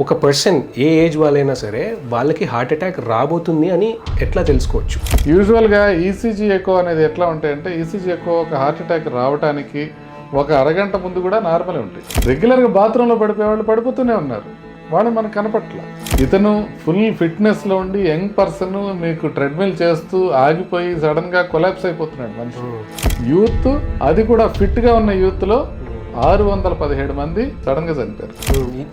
ఒక పర్సన్ ఏ ఏజ్ వాళ్ళైనా సరే వాళ్ళకి హార్ట్ అటాక్ రాబోతుంది అని ఎట్లా తెలుసుకోవచ్చు? యూజువల్గా ఈసీజీ ఎకో అనేది ఎట్లా ఉంటాయంటే ఈసీజీ ఎకో ఒక హార్ట్ అటాక్ రావడానికి ఒక అరగంట ముందు కూడా నార్మలే ఉంటాయి. రెగ్యులర్గా బాత్రూంలో పడిపోయే వాళ్ళు పడిపోతూనే ఉన్నారు, వాళ్ళు మనకు కనపట్ల. ఇతను ఫుల్ ఫిట్నెస్లో ఉండి యంగ్ పర్సన్ మీకు ట్రెడ్మిల్ చేస్తూ ఆగిపోయి సడన్గా కొలాప్స్ అయిపోతున్నాడు మనిషి. యూత్, అది కూడా ఫిట్గా ఉన్న యూత్లో 617 మంది సడన్ గా చనిపోయారు.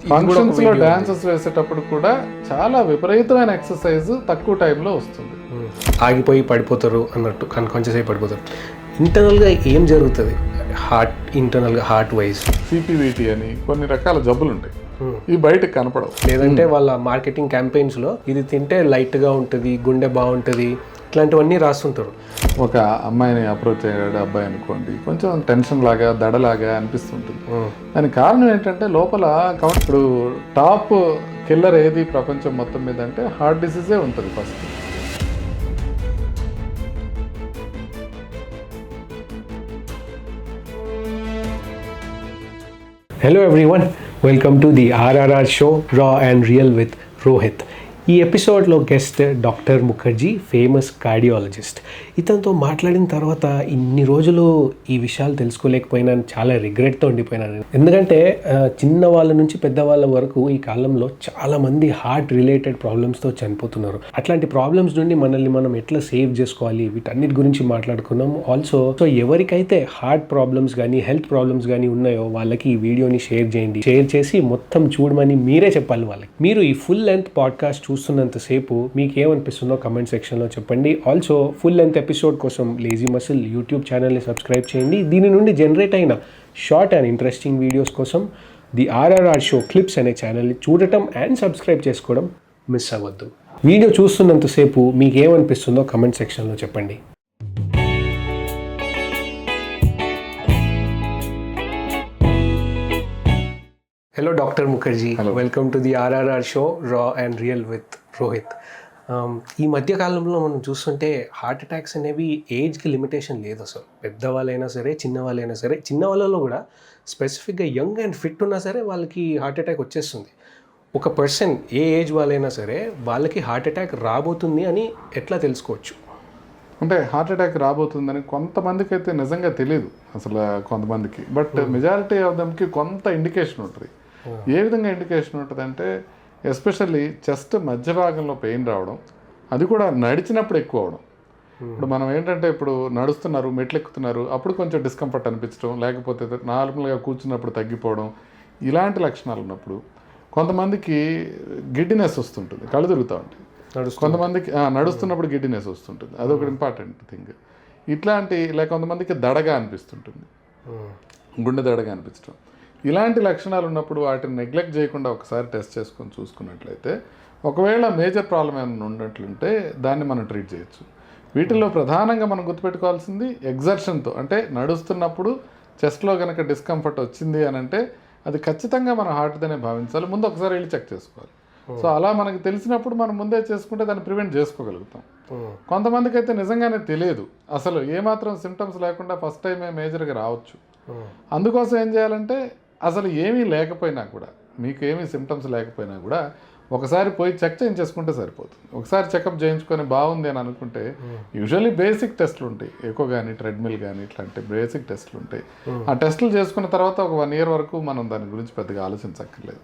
ఫంక్షన్స్ లో డాన్సెస్ వేసేటప్పుడు కూడా చాలా విపరీతమైన ఎక్సర్సైజ్ తక్కువ టైంలో వస్తుంది. ఆగిపోయి పడిపోతారు అన్నట్టు, కొంచెంసేపు పడిపోతారు. ఇంటర్నల్గా ఏం జరుగుతుంది ఇంటర్నల్గా హార్ట్ వైజ్? సిపివిటి అని కొన్ని రకాల జబ్బులు ఉంటాయి, ఇవి బయటకు కనపడవు. లేదంటే వాళ్ళ మార్కెటింగ్ క్యాంపెయిన్స్లో ఇది తింటే లైట్గా ఉంటుంది, గుండె బాగుంటుంది, ఇట్లాంటివన్నీ రాస్తుంటారు. ఒక అమ్మాయిని అప్రోచ్ అయ్యాడు అబ్బాయి అనుకోండి, కొంచెం టెన్షన్ లాగా దడలాగా అనిపిస్తుంటుంది. దానికి కారణం ఏంటంటే లోపల ఇప్పుడు టాప్ కిల్లర్ ఏది ప్రపంచం మొత్తం మీద అంటే హార్ట్ డిసీజే ఉంటుంది first. Hello everyone, welcome to the RRR show raw and real with Rohit. ఈ ఎపిసోడ్లో guest doctor Mukherjee, famous cardiologist. ఇతనితో మాట్లాడిన తర్వాత ఇన్ని రోజులు ఈ విషయాలు తెలుసుకోలేకపోయినాను, చాలా రిగ్రెట్తో ఉండిపోయినాను. ఎందుకంటే చిన్న వాళ్ళ నుంచి పెద్దవాళ్ళ వరకు ఈ కాలంలో చాలామంది హార్ట్ రిలేటెడ్ ప్రాబ్లమ్స్తో చనిపోతున్నారు. అట్లాంటి ప్రాబ్లమ్స్ నుండి మనల్ని మనం ఎట్లా సేవ్ చేసుకోవాలి, వీటన్నిటి గురించి మాట్లాడుకున్నాం. ఆల్సో ఎవరికైతే హార్ట్ ప్రాబ్లమ్స్ కానీ హెల్త్ ప్రాబ్లమ్స్ కానీ ఉన్నాయో వాళ్ళకి ఈ వీడియోని షేర్ చేయండి. షేర్ చేసి మొత్తం చూడమని మీరే చెప్పాలి వాళ్ళకి. మీరు ఈ ఫుల్ లెంత్ పాడ్కాస్ట్ చూస్తున్నంతసేపు మీకు ఏమనిపిస్తుందో కమెంట్ సెక్షన్లో చెప్పండి. ఆల్సో ఫుల్ లెంత్ ఎపిసోడ్ కోసం లేజీ మసిల్ యూట్యూబ్ ఛానల్ని సబ్స్క్రైబ్ చేయండి. దీని నుండి జనరేట్ అయిన షార్ట్ అండ్ ఇంట్రెస్టింగ్ వీడియోస్ కోసం ది RRR షో క్లిప్స్ అనే ఛానల్ని చూడటం అండ్ సబ్స్క్రైబ్ చేసుకోవడం మిస్ అవ్వద్దు. వీడియో చూస్తున్నంతసేపు మీకు ఏమనిపిస్తుందో కమెంట్ సెక్షన్లో చెప్పండి. Hello doctor Mukherjee, welcome to the RRR show raw and real with Rohit. ఈ మధ్యకాలంలో మనం చూస్తుంటే హార్ట్ అటాక్స్ అనేవి ఏజ్కి లిమిటేషన్ లేదు అసలు. పెద్దవాళ్ళైనా సరే, చిన్నవాళ్ళైనా సరే, చిన్నవాళ్ళలో కూడా స్పెసిఫిక్గా యంగ్ అండ్ ఫిట్ ఉన్నా సరే వాళ్ళకి హార్ట్ అటాక్ వచ్చేస్తుంది. ఒక పర్సన్ ఏ ఏజ్ వాళ్ళైనా సరే వాళ్ళకి హార్ట్ అటాక్ రాబోతుంది అని ఎట్లా తెలుసుకోవచ్చు? అంటే హార్ట్ అటాక్ రాబోతుందని కొంతమందికి అయితే నిజంగా తెలియదు అసలు, కొంతమందికి. బట్ మెజారిటీ ఆఫ్ దమ్కి కొంత ఇండికేషన్ ఉంటుంది. ఏ విధంగా ఇండికేషన్ ఉంటుంది అంటే ఎస్పెషల్లీ చెస్ట్ మధ్య భాగంలో పెయిన్ రావడం, అది కూడా నడిచినప్పుడు ఎక్కువ అవడం. ఇప్పుడు మనం ఏంటంటే ఇప్పుడు నడుస్తున్నారు, మెట్లు ఎక్కుతున్నారు, అప్పుడు కొంచెం డిస్కంఫర్ట్ అనిపించడం, లేకపోతే నార్మల్గా కూర్చున్నప్పుడు తగ్గిపోవడం, ఇలాంటి లక్షణాలు ఉన్నప్పుడు కొంతమందికి గిడ్డినెస్ వస్తుంటుంది, కళ్ళు తిరుగుతూ ఉంటాయి. కొంతమందికి నడుస్తున్నప్పుడు గిడ్డినెస్ వస్తుంటుంది, అదొక ఇంపార్టెంట్ థింగ్. ఇట్లాంటి కొంతమందికి దడగా అనిపిస్తుంటుంది, గుండె దడగా అనిపించడం. ఇలాంటి లక్షణాలు ఉన్నప్పుడు వాటిని నెగ్లెక్ట్ చేయకుండా ఒకసారి టెస్ట్ చేసుకొని చూసుకున్నట్లయితే ఒకవేళ మేజర్ ప్రాబ్లం ఏమైనా ఉన్నట్లుంటే దాన్ని మనం ట్రీట్ చేయొచ్చు. వీటిల్లో ప్రధానంగా మనం గుర్తుపెట్టుకోవాల్సింది ఎగ్జర్షన్తో, అంటే నడుస్తున్నప్పుడు చెస్ట్లో కనుక డిస్కంఫర్ట్ వచ్చింది అని అంటే అది ఖచ్చితంగా మనం హార్ట్తోనే భావించాలి. ముందు ఒకసారి వెళ్ళి చెక్ చేసుకోవాలి. సో అలా మనకు తెలిసినప్పుడు మనం ముందే చేసుకుంటే దాన్ని ప్రివెంట్ చేసుకోగలుగుతాం. కొంతమందికి అయితే నిజంగానే తెలియదు, అసలు ఏమాత్రం సిమ్టమ్స్ లేకుండా ఫస్ట్ టైమే మేజర్గా రావచ్చు. అందుకోసం ఏం చేయాలంటే అసలు ఏమీ లేకపోయినా కూడా, మీకు ఏమీ సిమ్టమ్స్ లేకపోయినా కూడా ఒకసారి పోయి చెక్ చేయించేసుకుంటే సరిపోతుంది. ఒకసారి చెకప్ చేయించుకొని బాగుంది అని అనుకుంటే యూజువల్లీ బేసిక్ టెస్ట్లు ఉంటాయి, ఎకో కానీ ట్రెడ్మిల్ కానీ ఇట్లాంటి బేసిక్ టెస్ట్లు ఉంటాయి. ఆ టెస్టులు చేసుకున్న తర్వాత ఒక 1 year వరకు మనం దాని గురించి పెద్దగా ఆలోచించక్కర్లేదు.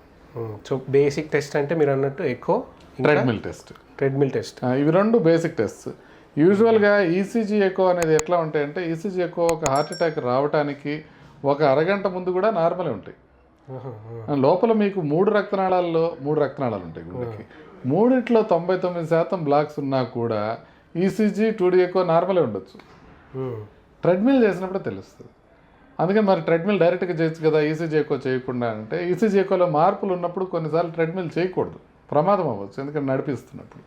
సో బేసిక్ టెస్ట్ అంటే మీరు అన్నట్టు ఎకో, ట్రెడ్మిల్ టెస్ట్, ఇవి 2 బేసిక్ టెస్ట్. యూజువల్గా ఈసీజీ ఎకో అనేది ఎట్లా ఉంటాయంటే ఈసీజీ ఎకో ఒక హార్ట్ అటాక్ రావడానికి ఒక అరగంట ముందు కూడా నార్మలే ఉంటాయి. లోపల మీకు 3 రక్తనాళాలు ఉంటాయి గుండెకి. 3 99% బ్లాక్స్ ఉన్నా కూడా ఈసీజీ 2D ఎకో నార్మలే ఉండొచ్చు. ట్రెడ్మిల్ చేసినప్పుడే తెలుస్తుంది. అందుకని మరి ట్రెడ్మిల్ డైరెక్ట్గా చేయొచ్చు కదా ఈసీజీ ఎకో చేయకుండా అంటే, ఈసీజీ ఎకోలో మార్పులు ఉన్నప్పుడు కొన్నిసార్లు ట్రెడ్మిల్ చేయకూడదు, ప్రమాదం అవ్వచ్చు, ఎందుకంటే నడిపిస్తున్నప్పుడు.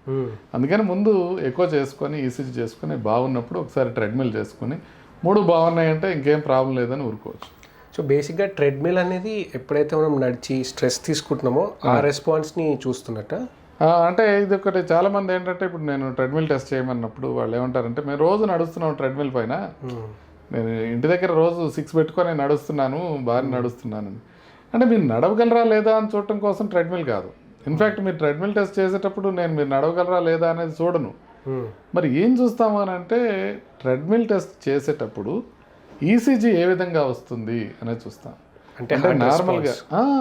అందుకని ముందు ఎకో చేసుకొని ఈసీజీ చేసుకొని బాగున్నప్పుడు ఒకసారి ట్రెడ్మిల్ చేసుకొని 3 బాగున్నాయంటే ఇంకేం ప్రాబ్లం లేదని ఊరుకోవచ్చు. సో బేసిక్గా ట్రెడ్మిల్ అనేది ఎప్పుడైతే మనం నడిచి స్ట్రెస్ తీసుకుంటున్నామో ఆ రెస్పాన్స్ని చూస్తున్నట్ట. అంటే ఇది ఒకటి, చాలామంది ఏంటంటే ఇప్పుడు నేను ట్రెడ్మిల్ టెస్ట్ చేయమన్నప్పుడు వాళ్ళు ఏమంటారంటే మేము రోజు నడుస్తున్నాం ట్రెడ్మిల్ పైన, నేను ఇంటి దగ్గర రోజు 6 పెట్టుకొని నడుస్తున్నాను, బాగా నడుస్తున్నాను. అంటే మీరు నడవగలరా లేదా అని చూడటం కోసం ట్రెడ్మిల్ కాదు, ఇన్ఫ్యాక్ట్ మీరు ట్రెడ్మిల్ టెస్ట్ చేసేటప్పుడు మీరు నడవగలరా లేదా అనేది చూడను. మరి ఏం చూస్తాము అని అంటే ట్రెడ్మిల్ టెస్ట్ చేసేటప్పుడు ఈసీజీ ఏ విధంగా వస్తుంది అనేది చూస్తాం. అంటే నార్మల్గా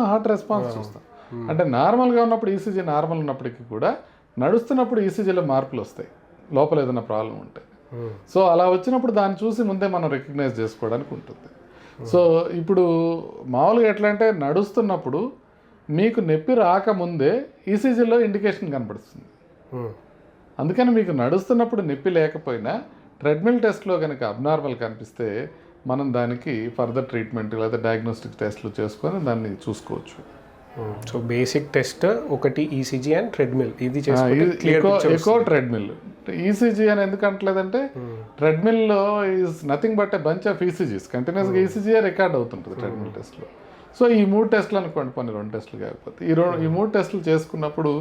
హార్ట్ రెస్పాన్స్ చూస్తాం. అంటే నార్మల్గా ఉన్నప్పుడు ఈసీజీ నార్మల్ ఉన్నప్పటికీ కూడా నడుస్తున్నప్పుడు ఈసీజీలో మార్పులు వస్తాయి లోపల ఏదైనా ప్రాబ్లం ఉంటే. సో అలా వచ్చినప్పుడు దాన్ని చూసి ముందే మనం రికగ్నైజ్ చేసుకోవడానికి ఉంటుంది. సో ఇప్పుడు మామూలుగా ఎట్లా అంటే నడుస్తున్నప్పుడు మీకు నొప్పి రాకముందే ఈసీజీలో ఇండికేషన్ కనపడుతుంది. అందుకని మీకు నడుస్తున్నప్పుడు నొప్పి లేకపోయినా ట్రెడ్మిల్ టెస్ట్లో కనుక అబ్నార్మల్ కనిపిస్తే మనం దానికి ఫర్దర్ ట్రీట్మెంట్ లేదా డయాగ్నోస్టిక్ టెస్ట్లు చేసుకొని దాన్ని చూసుకోవచ్చు. సో బేసిక్ టెస్ట్ ఒకటి ఈసీజీ అండ్ ట్రెడ్మిల్, ఇది ఎక్కువ ట్రెడ్మిల్. ఈసీజీ అని ఎందుకు అంటలేదంటే ట్రెడ్మిల్లో is nothing but a bunch of ECGs, కంటిన్యూస్గా ఈసీజీ రికార్డ్ అవుతుంటుంది ట్రెడ్మిల్ టెస్ట్లో. సో ఈ 3 టెస్టులు అనుకోండి, కొన్ని 2 టెస్టులు కాకపోతే ఈ 3 టెస్టులు చేసుకున్నప్పుడు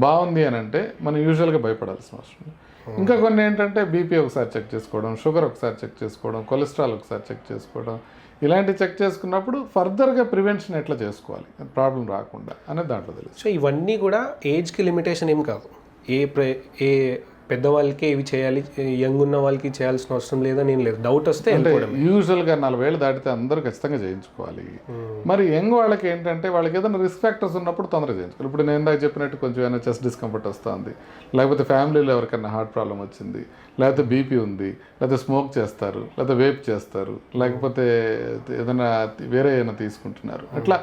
బాగుంది అని అంటే మనం యూజువల్గా భయపడాల్సిన అవసరం. ఇంకా కొన్ని ఏంటంటే బీపీ ఒకసారి చెక్ చేసుకోవడం, షుగర్ ఒకసారి చెక్ చేసుకోవడం, కొలెస్ట్రాల్ ఒకసారి చెక్ చేసుకోవడం, ఇలాంటివి చెక్ చేసుకున్నప్పుడు ఫర్దర్గా ప్రివెన్షన్ ఎట్లా చేసుకోవాలి ప్రాబ్లం రాకుండా అనేది దాంట్లో తెలుసు. సో ఇవన్నీ కూడా ఏజ్కి లిమిటేషన్ ఏం కాదు, ఏ పెద్దవాళ్ళకి ఇవి చేయాలి, యంగ్ ఉన్న వాళ్ళకి చేయాల్సిన అవసరం లేదని ఏం లేదు. డౌట్ వస్తే అంటే యూజువల్గా 40 ఏళ్ళు దాటితే అందరూ ఖచ్చితంగా చేయించుకోవాలి. మరి యంగ్ వాళ్ళకి ఏంటంటే వాళ్ళకి ఏదైనా రిస్క్ ఫ్యాక్టర్స్ ఉన్నప్పుడు తొందరగా చేయించుకోవాలి. ఇప్పుడు నేను ఇందాక చెప్పినట్టు కొంచెం ఏమైనా చెస్ట్ డిస్కంఫర్ట్ వస్తుంది, లేకపోతే ఫ్యామిలీలో ఎవరికైనా హార్ట్ ప్రాబ్లం వచ్చింది, లేకపోతే బీపీ ఉంది, లేకపోతే స్మోక్ చేస్తారు, లేకపోతే వేప్ చేస్తారు, లేకపోతే ఏదైనా వేరే ఏమైనా తీసుకుంటున్నారు, అట్లా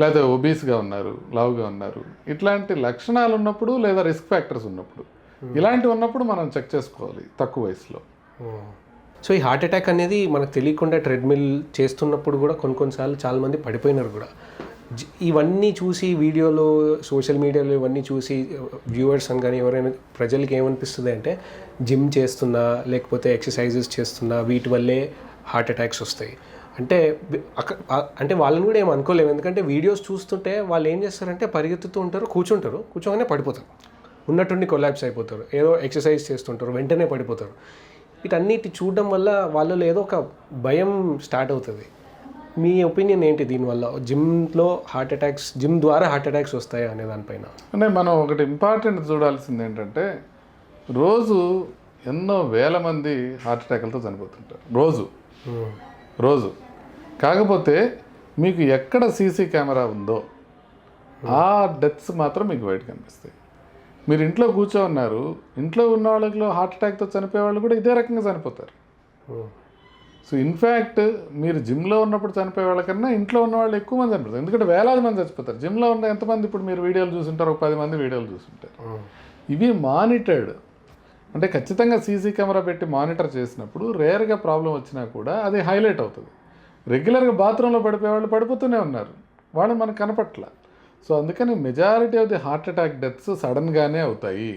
లేదా ఒబీస్గా ఉన్నారు, లావుగా ఉన్నారు, ఇట్లాంటి లక్షణాలు ఉన్నప్పుడు లేదా రిస్క్ ఫ్యాక్టర్స్ ఉన్నప్పుడు ఇలాంటివి ఉన్నప్పుడు మనం చెక్ చేసుకోవాలి తక్కువ వయసులో. సో ఈ హార్ట్ అటాక్ అనేది మనకు తెలియకుండా ట్రెడ్మిల్ చేస్తున్నప్పుడు కూడా కొన్నిసార్లు చాలామంది పడిపోయినారు కూడా. ఇవన్నీ చూసి వీడియోలో సోషల్ మీడియాలో ఇవన్నీ చూసి వ్యూవర్స్ అని కానీ ఎవరైనా ప్రజలకి ఏమనిపిస్తుంది అంటే జిమ్ చేస్తున్నా లేకపోతే ఎక్సర్సైజెస్ చేస్తున్నా వీటి వల్లే హార్ట్ అటాక్స్ వస్తాయి అంటే వాళ్ళని కూడా ఏం అనుకోలేము. ఎందుకంటే వీడియోస్ చూస్తుంటే వాళ్ళు ఏం చేస్తారంటే పరిగెత్తుతూ ఉంటారు, కూర్చోగానే పడిపోతారు, ఉన్నట్టుండి కొలాప్స్ అయిపోతారు. ఏదో ఎక్సర్సైజ్ చేస్తుంటారు, వెంటనే పడిపోతారు. వీటన్నిటి చూడడం వల్ల వాళ్ళలో ఏదో ఒక భయం స్టార్ట్ అవుతుంది. మీ ఒపీనియన్ ఏంటి దీనివల్ల? జిమ్ ద్వారా హార్ట్ అటాక్స్ వస్తాయా అనే దానిపైన? అంటే మనం ఒకటి ఇంపార్టెంట్ చూడాల్సింది ఏంటంటే రోజు ఎన్నో వేల మంది హార్ట్ అటాక్లతో చనిపోతుంటారు రోజు. కాకపోతే మీకు ఎక్కడ సీసీ కెమెరా ఉందో ఆ డెత్స్ మాత్రం మీకు బయట కనిపిస్తాయి. మీరు ఇంట్లో ఉన్నారు, ఇంట్లో ఉన్న వాళ్ళలో హార్ట్ అటాక్తో చనిపోయే వాళ్ళు కూడా ఇదే రకంగా చనిపోతారు. సో ఇన్ఫ్యాక్ట్ మీరు జిమ్లో ఉన్నప్పుడు చనిపోయే వాళ్ళకన్నా ఇంట్లో ఉన్న వాళ్ళు ఎక్కువ మంది చనిపోతారు. ఎందుకంటే వేలాది మంది చచ్చిపోతారు. జిమ్లో ఉన్న ఎంతమంది ఇప్పుడు మీరు వీడియోలు చూసుంటారు, ఒక 10 మంది వీడియోలు చూసుంటారు. ఇవి మానిటర్డ్, అంటే ఖచ్చితంగా సీసీ కెమెరా పెట్టి మానిటర్ చేసినప్పుడు రేర్గా ప్రాబ్లం వచ్చినా కూడా అది హైలైట్ అవుతుంది. రెగ్యులర్గా బాత్రూంలో పడిపోయే వాళ్ళు పడిపోతూనే ఉన్నారు, వాళ్ళు మనకు కనపట్ల. సో అందుకని majority of the heart attack deaths సడన్గానే అవుతాయి.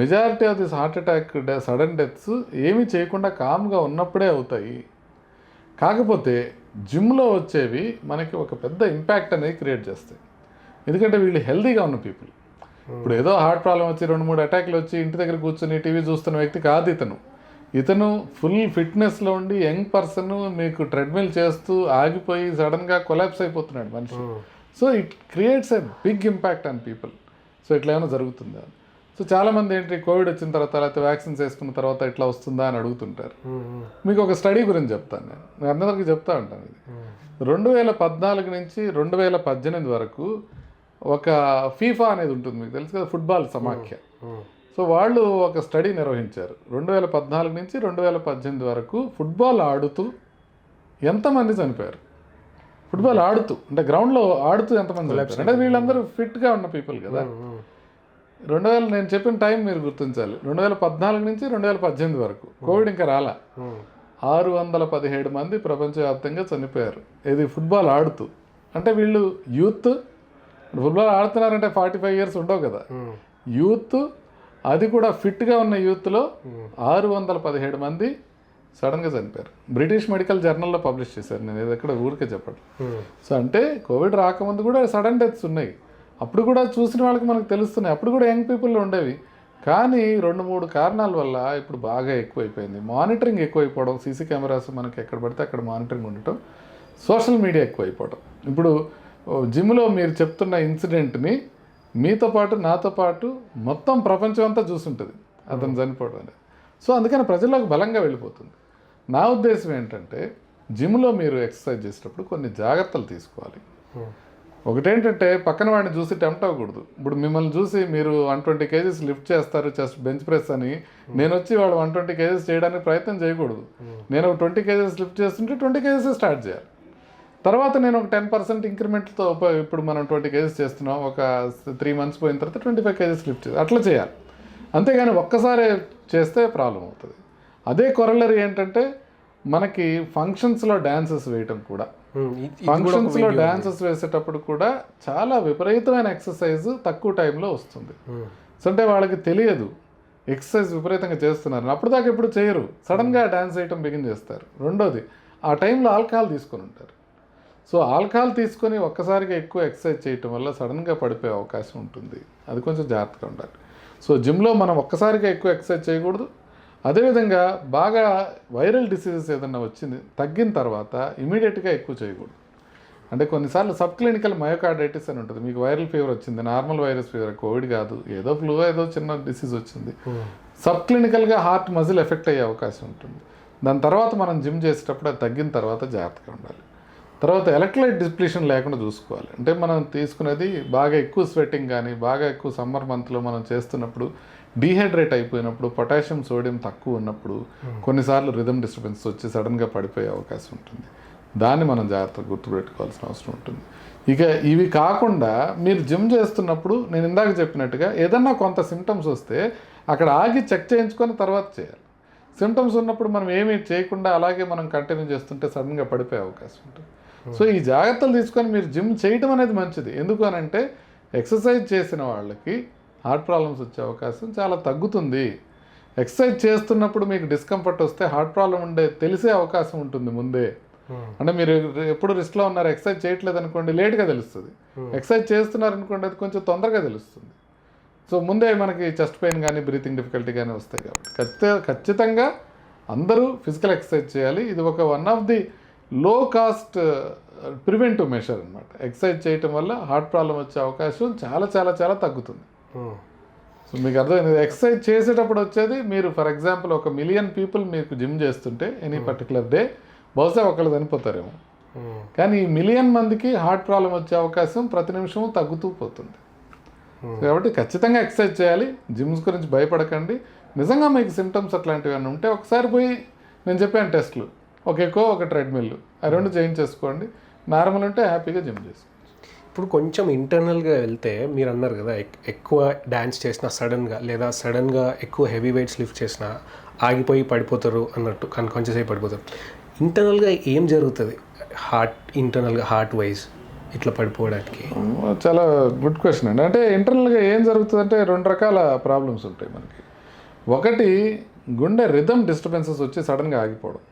Majority of this heart attack sudden deaths ఏమీ చేయకుండా కామ్గా ఉన్నప్పుడే అవుతాయి. కాకపోతే జిమ్లో వచ్చేవి మనకి ఒక పెద్ద ఇంపాక్ట్ అనేది క్రియేట్ చేస్తాయి. ఎందుకంటే వీళ్ళు హెల్తీగా ఉన్న పీపుల్. ఇప్పుడు ఏదో హార్ట్ ప్రాబ్లం వచ్చి 2-3 అటాక్లు వచ్చి ఇంటి దగ్గర కూర్చొని టీవీ చూస్తున్న వ్యక్తి కాదు ఇతను ఫుల్ ఫిట్నెస్లో ఉండి యంగ్ పర్సన్ మీకు ట్రెడ్మిల్ చేస్తూ ఆగిపోయి సడన్గా కొలాప్స్ అయిపోతున్నాడు మనిషి. So it creates a big impact on people. So ఇట్లా ఏమైనా జరుగుతుందా? సో చాలామంది ఏంటి కోవిడ్ వచ్చిన తర్వాత లేకపోతే వ్యాక్సిన్స్ వేసుకున్న తర్వాత ఇట్లా వస్తుందా అని అడుగుతుంటారు. మీకు ఒక స్టడీ గురించి చెప్తాను, నేను అందరికీ చెప్తా ఉంటాను. ఇది 2014 నుంచి 2018 వరకు ఒక ఫీఫా అనేది ఉంటుంది, మీకు తెలుసు కదా, ఫుట్బాల్ సమాఖ్య. సో వాళ్ళు ఒక స్టడీ నిర్వహించారు. 2014 నుంచి 2018 వరకు ఫుట్బాల్ ఆడుతూ ఎంతమంది చనిపోయారు, ఫుట్బాల్ ఆడుతూ అంటే గ్రౌండ్లో ఆడుతూ ఎంతమంది చనిపోయారు, అంటే వీళ్ళందరూ ఫిట్గా ఉన్న పీపుల్ కదా. నేను చెప్పిన టైం మీరు గుర్తించాలి, 2014 నుంచి 2018 వరకు, కోవిడ్ ఇంకా రాలా, 617 మంది ప్రపంచవ్యాప్తంగా చనిపోయారు. ఇది ఫుట్బాల్ ఆడుతూ. అంటే వీళ్ళు యూత్, ఫుట్బాల్ ఆడుతున్నారంటే 45 ఇయర్స్ ఉండవు కదా, యూత్, అది కూడా ఫిట్గా ఉన్న యూత్లో 617 మంది సడన్గా చనిపోయారు. బ్రిటిష్ మెడికల్ జర్నల్లో పబ్లిష్ చేశారు, నేను ఇది ఎక్కడ ఊరికే చెప్పడం. సో అంటే కోవిడ్ రాకముందు కూడా సడన్ డెత్స్ ఉన్నాయి, అప్పుడు కూడా చూసిన వాళ్ళకి మనకు తెలుస్తున్నాయి, అప్పుడు కూడా యంగ్ పీపుల్లో ఉండేవి. కానీ 2-3 కారణాల వల్ల ఇప్పుడు బాగా ఎక్కువైపోయింది. మానిటరింగ్ ఎక్కువైపోవడం, సీసీ కెమెరాస్ మనకి ఎక్కడ పడితే అక్కడ మానిటరింగ్ ఉండటం, సోషల్ మీడియా ఎక్కువైపోవడం. ఇప్పుడు జిమ్లో మీరు చెప్తున్న ఇన్సిడెంట్ని మీతో పాటు నాతో పాటు మొత్తం ప్రపంచం అంతా చూసుంటుంది అతను చనిపోవడం అనేది. సో అందుకని ప్రజల్లోకి బలంగా వెళ్ళిపోతుంది. నా ఉద్దేశం ఏంటంటే జిమ్లో మీరు ఎక్సర్సైజ్ చేసేటప్పుడు కొన్ని జాగ్రత్తలు తీసుకోవాలి. ఒకటేంటంటే పక్కన వాడిని చూసి టెంప్ట్ అవ్వకూడదు. ఇప్పుడు మిమ్మల్ని చూసి మీరు 120 kgs లిఫ్ట్ చేస్తారు చెస్ట్ బెంచ్ ప్రెస్ అని, నేను వచ్చి వాడు 120 kgs చేయడానికి ప్రయత్నం చేయకూడదు. నేను ఒక 20 kgs లిఫ్ట్ చేస్తుంటే 20 kgs స్టార్ట్ చేయాలి. తర్వాత నేను ఒక 10% ఇంక్రిమెంట్తో ఇప్పుడు మనం 20 kgs చేస్తున్నాం, ఒక 3 months పోయిన తర్వాత 25 kgs లిఫ్ట్ చేయాలి, అట్లా చేయాలి. అంతేగాని ఒక్కసారి చేస్తే ప్రాబ్లం అవుతుంది. అదే కొరలరీ ఏంటంటే మనకి ఫంక్షన్స్లో డ్యాన్సెస్ వేయటం కూడా, ఫంక్షన్స్లో డ్యాన్సెస్ వేసేటప్పుడు కూడా చాలా విపరీతమైన ఎక్సర్సైజ్ తక్కువ టైంలో వస్తుంది. సో అంటే వాళ్ళకి తెలియదు ఎక్సర్సైజ్ విపరీతంగా చేస్తున్నారు, అప్పుడు దాకా ఎప్పుడు చేయరు, సడన్గా డ్యాన్స్ వేయటం బిగిన్ చేస్తారు. రెండోది ఆ టైంలో ఆల్కహాల్ తీసుకొని ఉంటారు. సో ఆల్కహాల్ తీసుకొని ఒక్కసారిగా ఎక్కువ ఎక్సర్సైజ్ చేయటం వల్ల సడన్గా పడిపోయే అవకాశం ఉంటుంది. అది కొంచెం జాగ్రత్తగా ఉండాలి. సో జిమ్లో మనం ఒక్కసారిగా ఎక్కువ ఎక్సర్సైజ్ చేయకూడదు. అదేవిధంగా బాగా వైరల్ డిసీజెస్ ఏదన్నా వచ్చింది తగ్గిన తర్వాత ఇమీడియట్గా ఎక్కువ చేయకూడదు. అంటే కొన్నిసార్లు సబ్ క్లినికల్ మయోకార్డైటిస్ అని ఉంటుంది. మీకు వైరల్ ఫీవర్ వచ్చింది, నార్మల్ వైరస్ ఫీవర్, కోవిడ్ కాదు, ఏదో ఫ్లూ, ఏదో చిన్న డిసీజ్ వచ్చింది, సబ్ క్లినికల్గా హార్ట్ మజిల్ ఎఫెక్ట్ అయ్యే అవకాశం ఉంటుంది. దాని తర్వాత మనం జిమ్ చేసేటప్పుడు అది తగ్గిన తర్వాత జాగ్రత్తగా ఉండాలి. తర్వాత ఎలక్ట్రోలైట్ డిప్లీషన్ లేకుండా చూసుకోవాలి. అంటే మనం తీసుకునేది బాగా ఎక్కువ స్వెట్టింగ్ కానీ, బాగా ఎక్కువ సమ్మర్ మంత్లో మనం చేస్తున్నప్పుడు డీహైడ్రేట్ అయిపోయినప్పుడు, పొటాషియం సోడియం తక్కువ ఉన్నప్పుడు కొన్నిసార్లు రిథమ్ డిస్టర్బెన్స్ వచ్చి సడన్గా పడిపోయే అవకాశం ఉంటుంది. దాన్ని మనం జాగ్రత్తగా గుర్తుపెట్టుకోవాల్సిన అవసరం ఉంటుంది. ఇక ఇవి కాకుండా మీరు జిమ్ చేస్తున్నప్పుడు నేను ఇందాక చెప్పినట్టుగా ఏదన్నా కొంత సిమ్టమ్స్ వస్తే అక్కడ ఆగి చెక్ చేయించుకొని తర్వాత చేయాలి. సిమ్టమ్స్ ఉన్నప్పుడు మనం ఏమీ చేయకుండా అలాగే మనం కంటిన్యూ చేస్తుంటే సడన్గా పడిపోయే అవకాశం ఉంటుంది. సో ఈ జాగ్రత్తలు తీసుకొని మీరు జిమ్ చేయడం అనేది మంచిది. ఎందుకు అనంటే ఎక్సర్సైజ్ చేసిన వాళ్ళకి హార్ట్ ప్రాబ్లమ్స్ వచ్చే అవకాశం చాలా తగ్గుతుంది. ఎక్సర్సైజ్ చేస్తున్నప్పుడు మీకు డిస్కంఫర్ట్ వస్తే హార్ట్ ప్రాబ్లం ఉండే తెలిసే అవకాశం ఉంటుంది ముందే. అంటే మీరు ఎప్పుడు రిస్క్లో ఉన్నారు, ఎక్సర్సైజ్ చేయట్లేదు అనుకోండి, లేట్గా తెలుస్తుంది. ఎక్సర్సైజ్ చేస్తున్నారు అనుకోండి, అది కొంచెం తొందరగా తెలుస్తుంది. సో ముందే మనకి చెస్ట్ పెయిన్ కానీ, బ్రీతింగ్ డిఫికల్టీ కానీ వస్తాయి. కాబట్టి ఖచ్చితంగా అందరూ ఫిజికల్ ఎక్సర్సైజ్ చేయాలి. ఇది ఒక వన్ ఆఫ్ ది లో కాస్ట్ ప్రివెంటివ్ మెషర్ అనమాట. ఎక్సర్సైజ్ చేయటం వల్ల హార్ట్ ప్రాబ్లం వచ్చే అవకాశం చాలా చాలా చాలా తగ్గుతుంది. సో మీకు అర్థమైంది. ఎక్సర్సైజ్ చేసేటప్పుడు వచ్చేది, మీరు ఫర్ ఎగ్జాంపుల్ 1 million పీపుల్ మీకు జిమ్ చేస్తుంటే ఎనీ పర్టికులర్ డే బహుశా ఒకళ్ళు చనిపోతారేమో, కానీ ఈ 1 million మందికి హార్ట్ ప్రాబ్లం వచ్చే అవకాశం ప్రతి నిమిషము తగ్గుతూ పోతుంది. కాబట్టి ఖచ్చితంగా ఎక్సర్సైజ్ చేయాలి. జిమ్స్ గురించి భయపడకండి. నిజంగా మీకు సిమ్టమ్స్ అట్లాంటివి ఏమైనా ఉంటే ఒకసారి పోయి నేను చెప్పాను టెస్ట్లు, ఒక ఎక్కువ ఒక ట్రెడ్మిల్, ఆ 2 చేయించేసుకోండి. నార్మల్ ఉంటే హ్యాపీగా జిమ్ చేసుకోండి. ఇప్పుడు కొంచెం ఇంటర్నల్గా వెళ్తే మీరు అన్నారు కదా, ఎక్కువ డ్యాన్స్ చేసినా సడన్గా, లేదా సడన్గా ఎక్కువ హెవీ వెయిట్స్ లిఫ్ట్ చేసినా ఆగిపోయి పడిపోతారు అన్నట్టు, కానీ కొంచెంసేపు పడిపోతారు. ఇంటర్నల్గా ఏం జరుగుతుంది ఇంటర్నల్గా హార్ట్ వైజ్ ఇట్లా పడిపోవడానికి? చాలా గుడ్ క్వశ్చన్ అండి. అంటే ఇంటర్నల్గా ఏం జరుగుతుందంటే 2 రకాల ప్రాబ్లమ్స్ ఉంటాయి మనకి. ఒకటి గుండె రిథమ్ డిస్టర్బెన్సెస్ వచ్చి సడన్గా ఆగిపోవడం.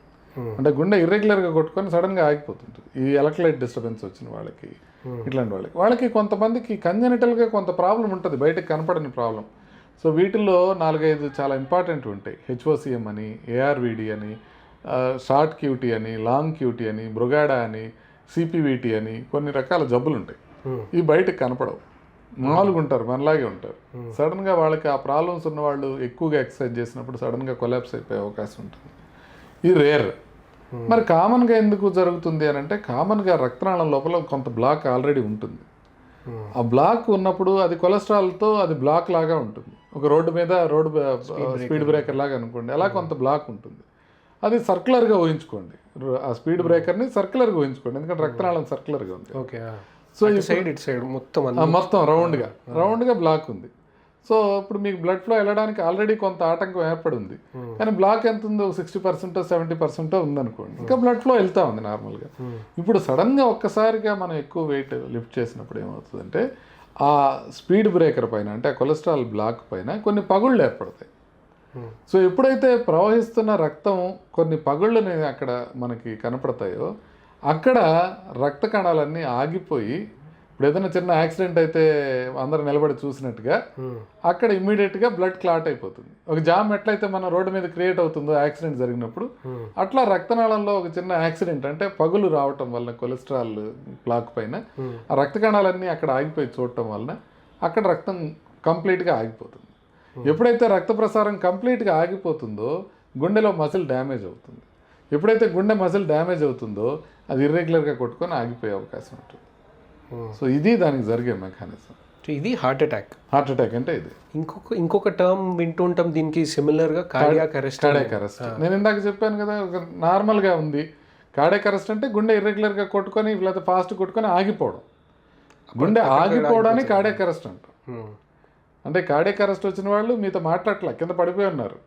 అంటే గుండె ఇర్రెగ్యులర్గా కొట్టుకొని సడన్గా ఆగిపోతుంటుంది. ఈ ఎలక్ట్రోలైట్ డిస్టర్బెన్స్ వచ్చిన వాళ్ళకి, ఇట్లాంటి వాళ్ళకి కొంతమందికి కంజెనిటల్గా కొంత ప్రాబ్లం ఉంటుంది, బయటకు కనపడని ప్రాబ్లం. సో వీటిల్లో 4-5 చాలా ఇంపార్టెంట్ ఉంటాయి. HOCM అని, ARVD అని, షార్ట్ క్యూటీ అని, లాంగ్ క్యూటీ అని, బ్రుగాడా అని, CPVT అని, కొన్ని రకాల జబ్బులు ఉంటాయి. ఇవి బయటకు కనపడవు, మామూలుగా ఉంటారు, మనలాగే ఉంటారు. సడన్గా వాళ్ళకి ఆ ప్రాబ్లమ్స్ ఉన్న వాళ్ళు ఎక్కువగా ఎక్సర్సైజ్ చేసినప్పుడు సడన్గా కొలాప్స్ అయిపోయే అవకాశం ఉంటుంది. ఇది రేర్. మరి కామన్గా ఎందుకు జరుగుతుంది అని అంటే, కామన్గా రక్తనాళం లోపల కొంత బ్లాక్ ఆల్రెడీ ఉంటుంది. ఆ బ్లాక్ ఉన్నప్పుడు అది కొలెస్ట్రాల్తో అది బ్లాక్ లాగా ఉంటుంది. ఒక రోడ్డు మీద స్పీడ్ బ్రేకర్ లాగా అనుకోండి, అలా కొంత బ్లాక్ ఉంటుంది. అది సర్క్యులర్గా ఊహించుకోండి, ఆ స్పీడ్ బ్రేకర్ని సర్క్యులర్గా ఊహించుకోండి, ఎందుకంటే రక్తనాళం సర్క్యులర్గా ఉంది. ఓకే. సో ఈ సైడ్ మొత్తం రౌండ్గా బ్లాక్ ఉంది. సో ఇప్పుడు మీకు బ్లడ్ ఫ్లో వెళ్ళడానికి ఆల్రెడీ కొంత ఆటంకం ఏర్పడి ఉంది, కానీ బ్లాక్ ఎంత ఉందో 60% 70% ఉందనుకోండి, ఇంకా బ్లడ్ ఫ్లో వెళ్తూ ఉంది నార్మల్గా. ఇప్పుడు సడన్గా ఒక్కసారిగా మనం ఎక్కువ వెయిట్ లిఫ్ట్ చేసినప్పుడు ఏమవుతుందంటే, ఆ స్పీడ్ బ్రేకర్ పైన, అంటే ఆ కొలెస్ట్రాల్ బ్లాక్ పైన కొన్ని పగుళ్ళు ఏర్పడతాయి. సో ఎప్పుడైతే ప్రవహిస్తున్న రక్తం కొన్ని పగుళ్ళని అక్కడ మనకి కనపడతాయో, అక్కడ రక్త కణాలన్నీ ఆగిపోయి, ఇప్పుడు ఏదైనా చిన్న యాక్సిడెంట్ అయితే అందరూ నిలబడి చూసినట్టుగా అక్కడ ఇమ్మీడియట్గా బ్లడ్ క్లాట్ అయిపోతుంది. ఒక జామ్ ఎట్లయితే మన రోడ్డు మీద క్రియేట్ అవుతుందో యాక్సిడెంట్ జరిగినప్పుడు, అట్లా రక్తనాళంలో ఒక చిన్న యాక్సిడెంట్, అంటే పగులు రావటం వలన కొలెస్ట్రాల్ బ్లాక్ పైన ఆ రక్త కణాలన్నీ అక్కడ ఆగిపోయి చూడటం వలన అక్కడ రక్తం కంప్లీట్గా ఆగిపోతుంది. ఎప్పుడైతే రక్త ప్రసారం కంప్లీట్గా ఆగిపోతుందో గుండెలో మసిల్ డ్యామేజ్ అవుతుంది. ఎప్పుడైతే గుండె మసిల్ డ్యామేజ్ అవుతుందో అది ఇర్రెగ్యులర్గా కొట్టుకొని ఆగిపోయే అవకాశం ఉంటుంది. సో ఇది దానికి జరిగే మెకానిజం. ఇది హార్ట్ అటాక్. హార్ట్ అటాక్ అంటే ఇది. ఇంకొక టర్మ్ వింటూ ఉంటాం దీనికి సిమిలర్గా, కార్డియాక్ అరెస్ట్. కార్డియాక్ అరెస్ట్ నేను ఇందాక చెప్పాను కదా, ఒక నార్మల్గా ఉంది. కార్డియాక్ అరెస్ట్ అంటే గుండె ఇర్రెగ్యులర్గా కొట్టుకొని లేకపోతే ఫాస్ట్ కొట్టుకొని ఆగిపోవడం. గుండె ఆగిపోవడానికి కార్డియాక్ అరెస్ట్ అంటాం. అంటే కార్డియాక్ అరెస్ట్ వచ్చిన వాళ్ళు మీతో మాట్లాడట్లా, కింద పడిపోయి ఉన్నారు.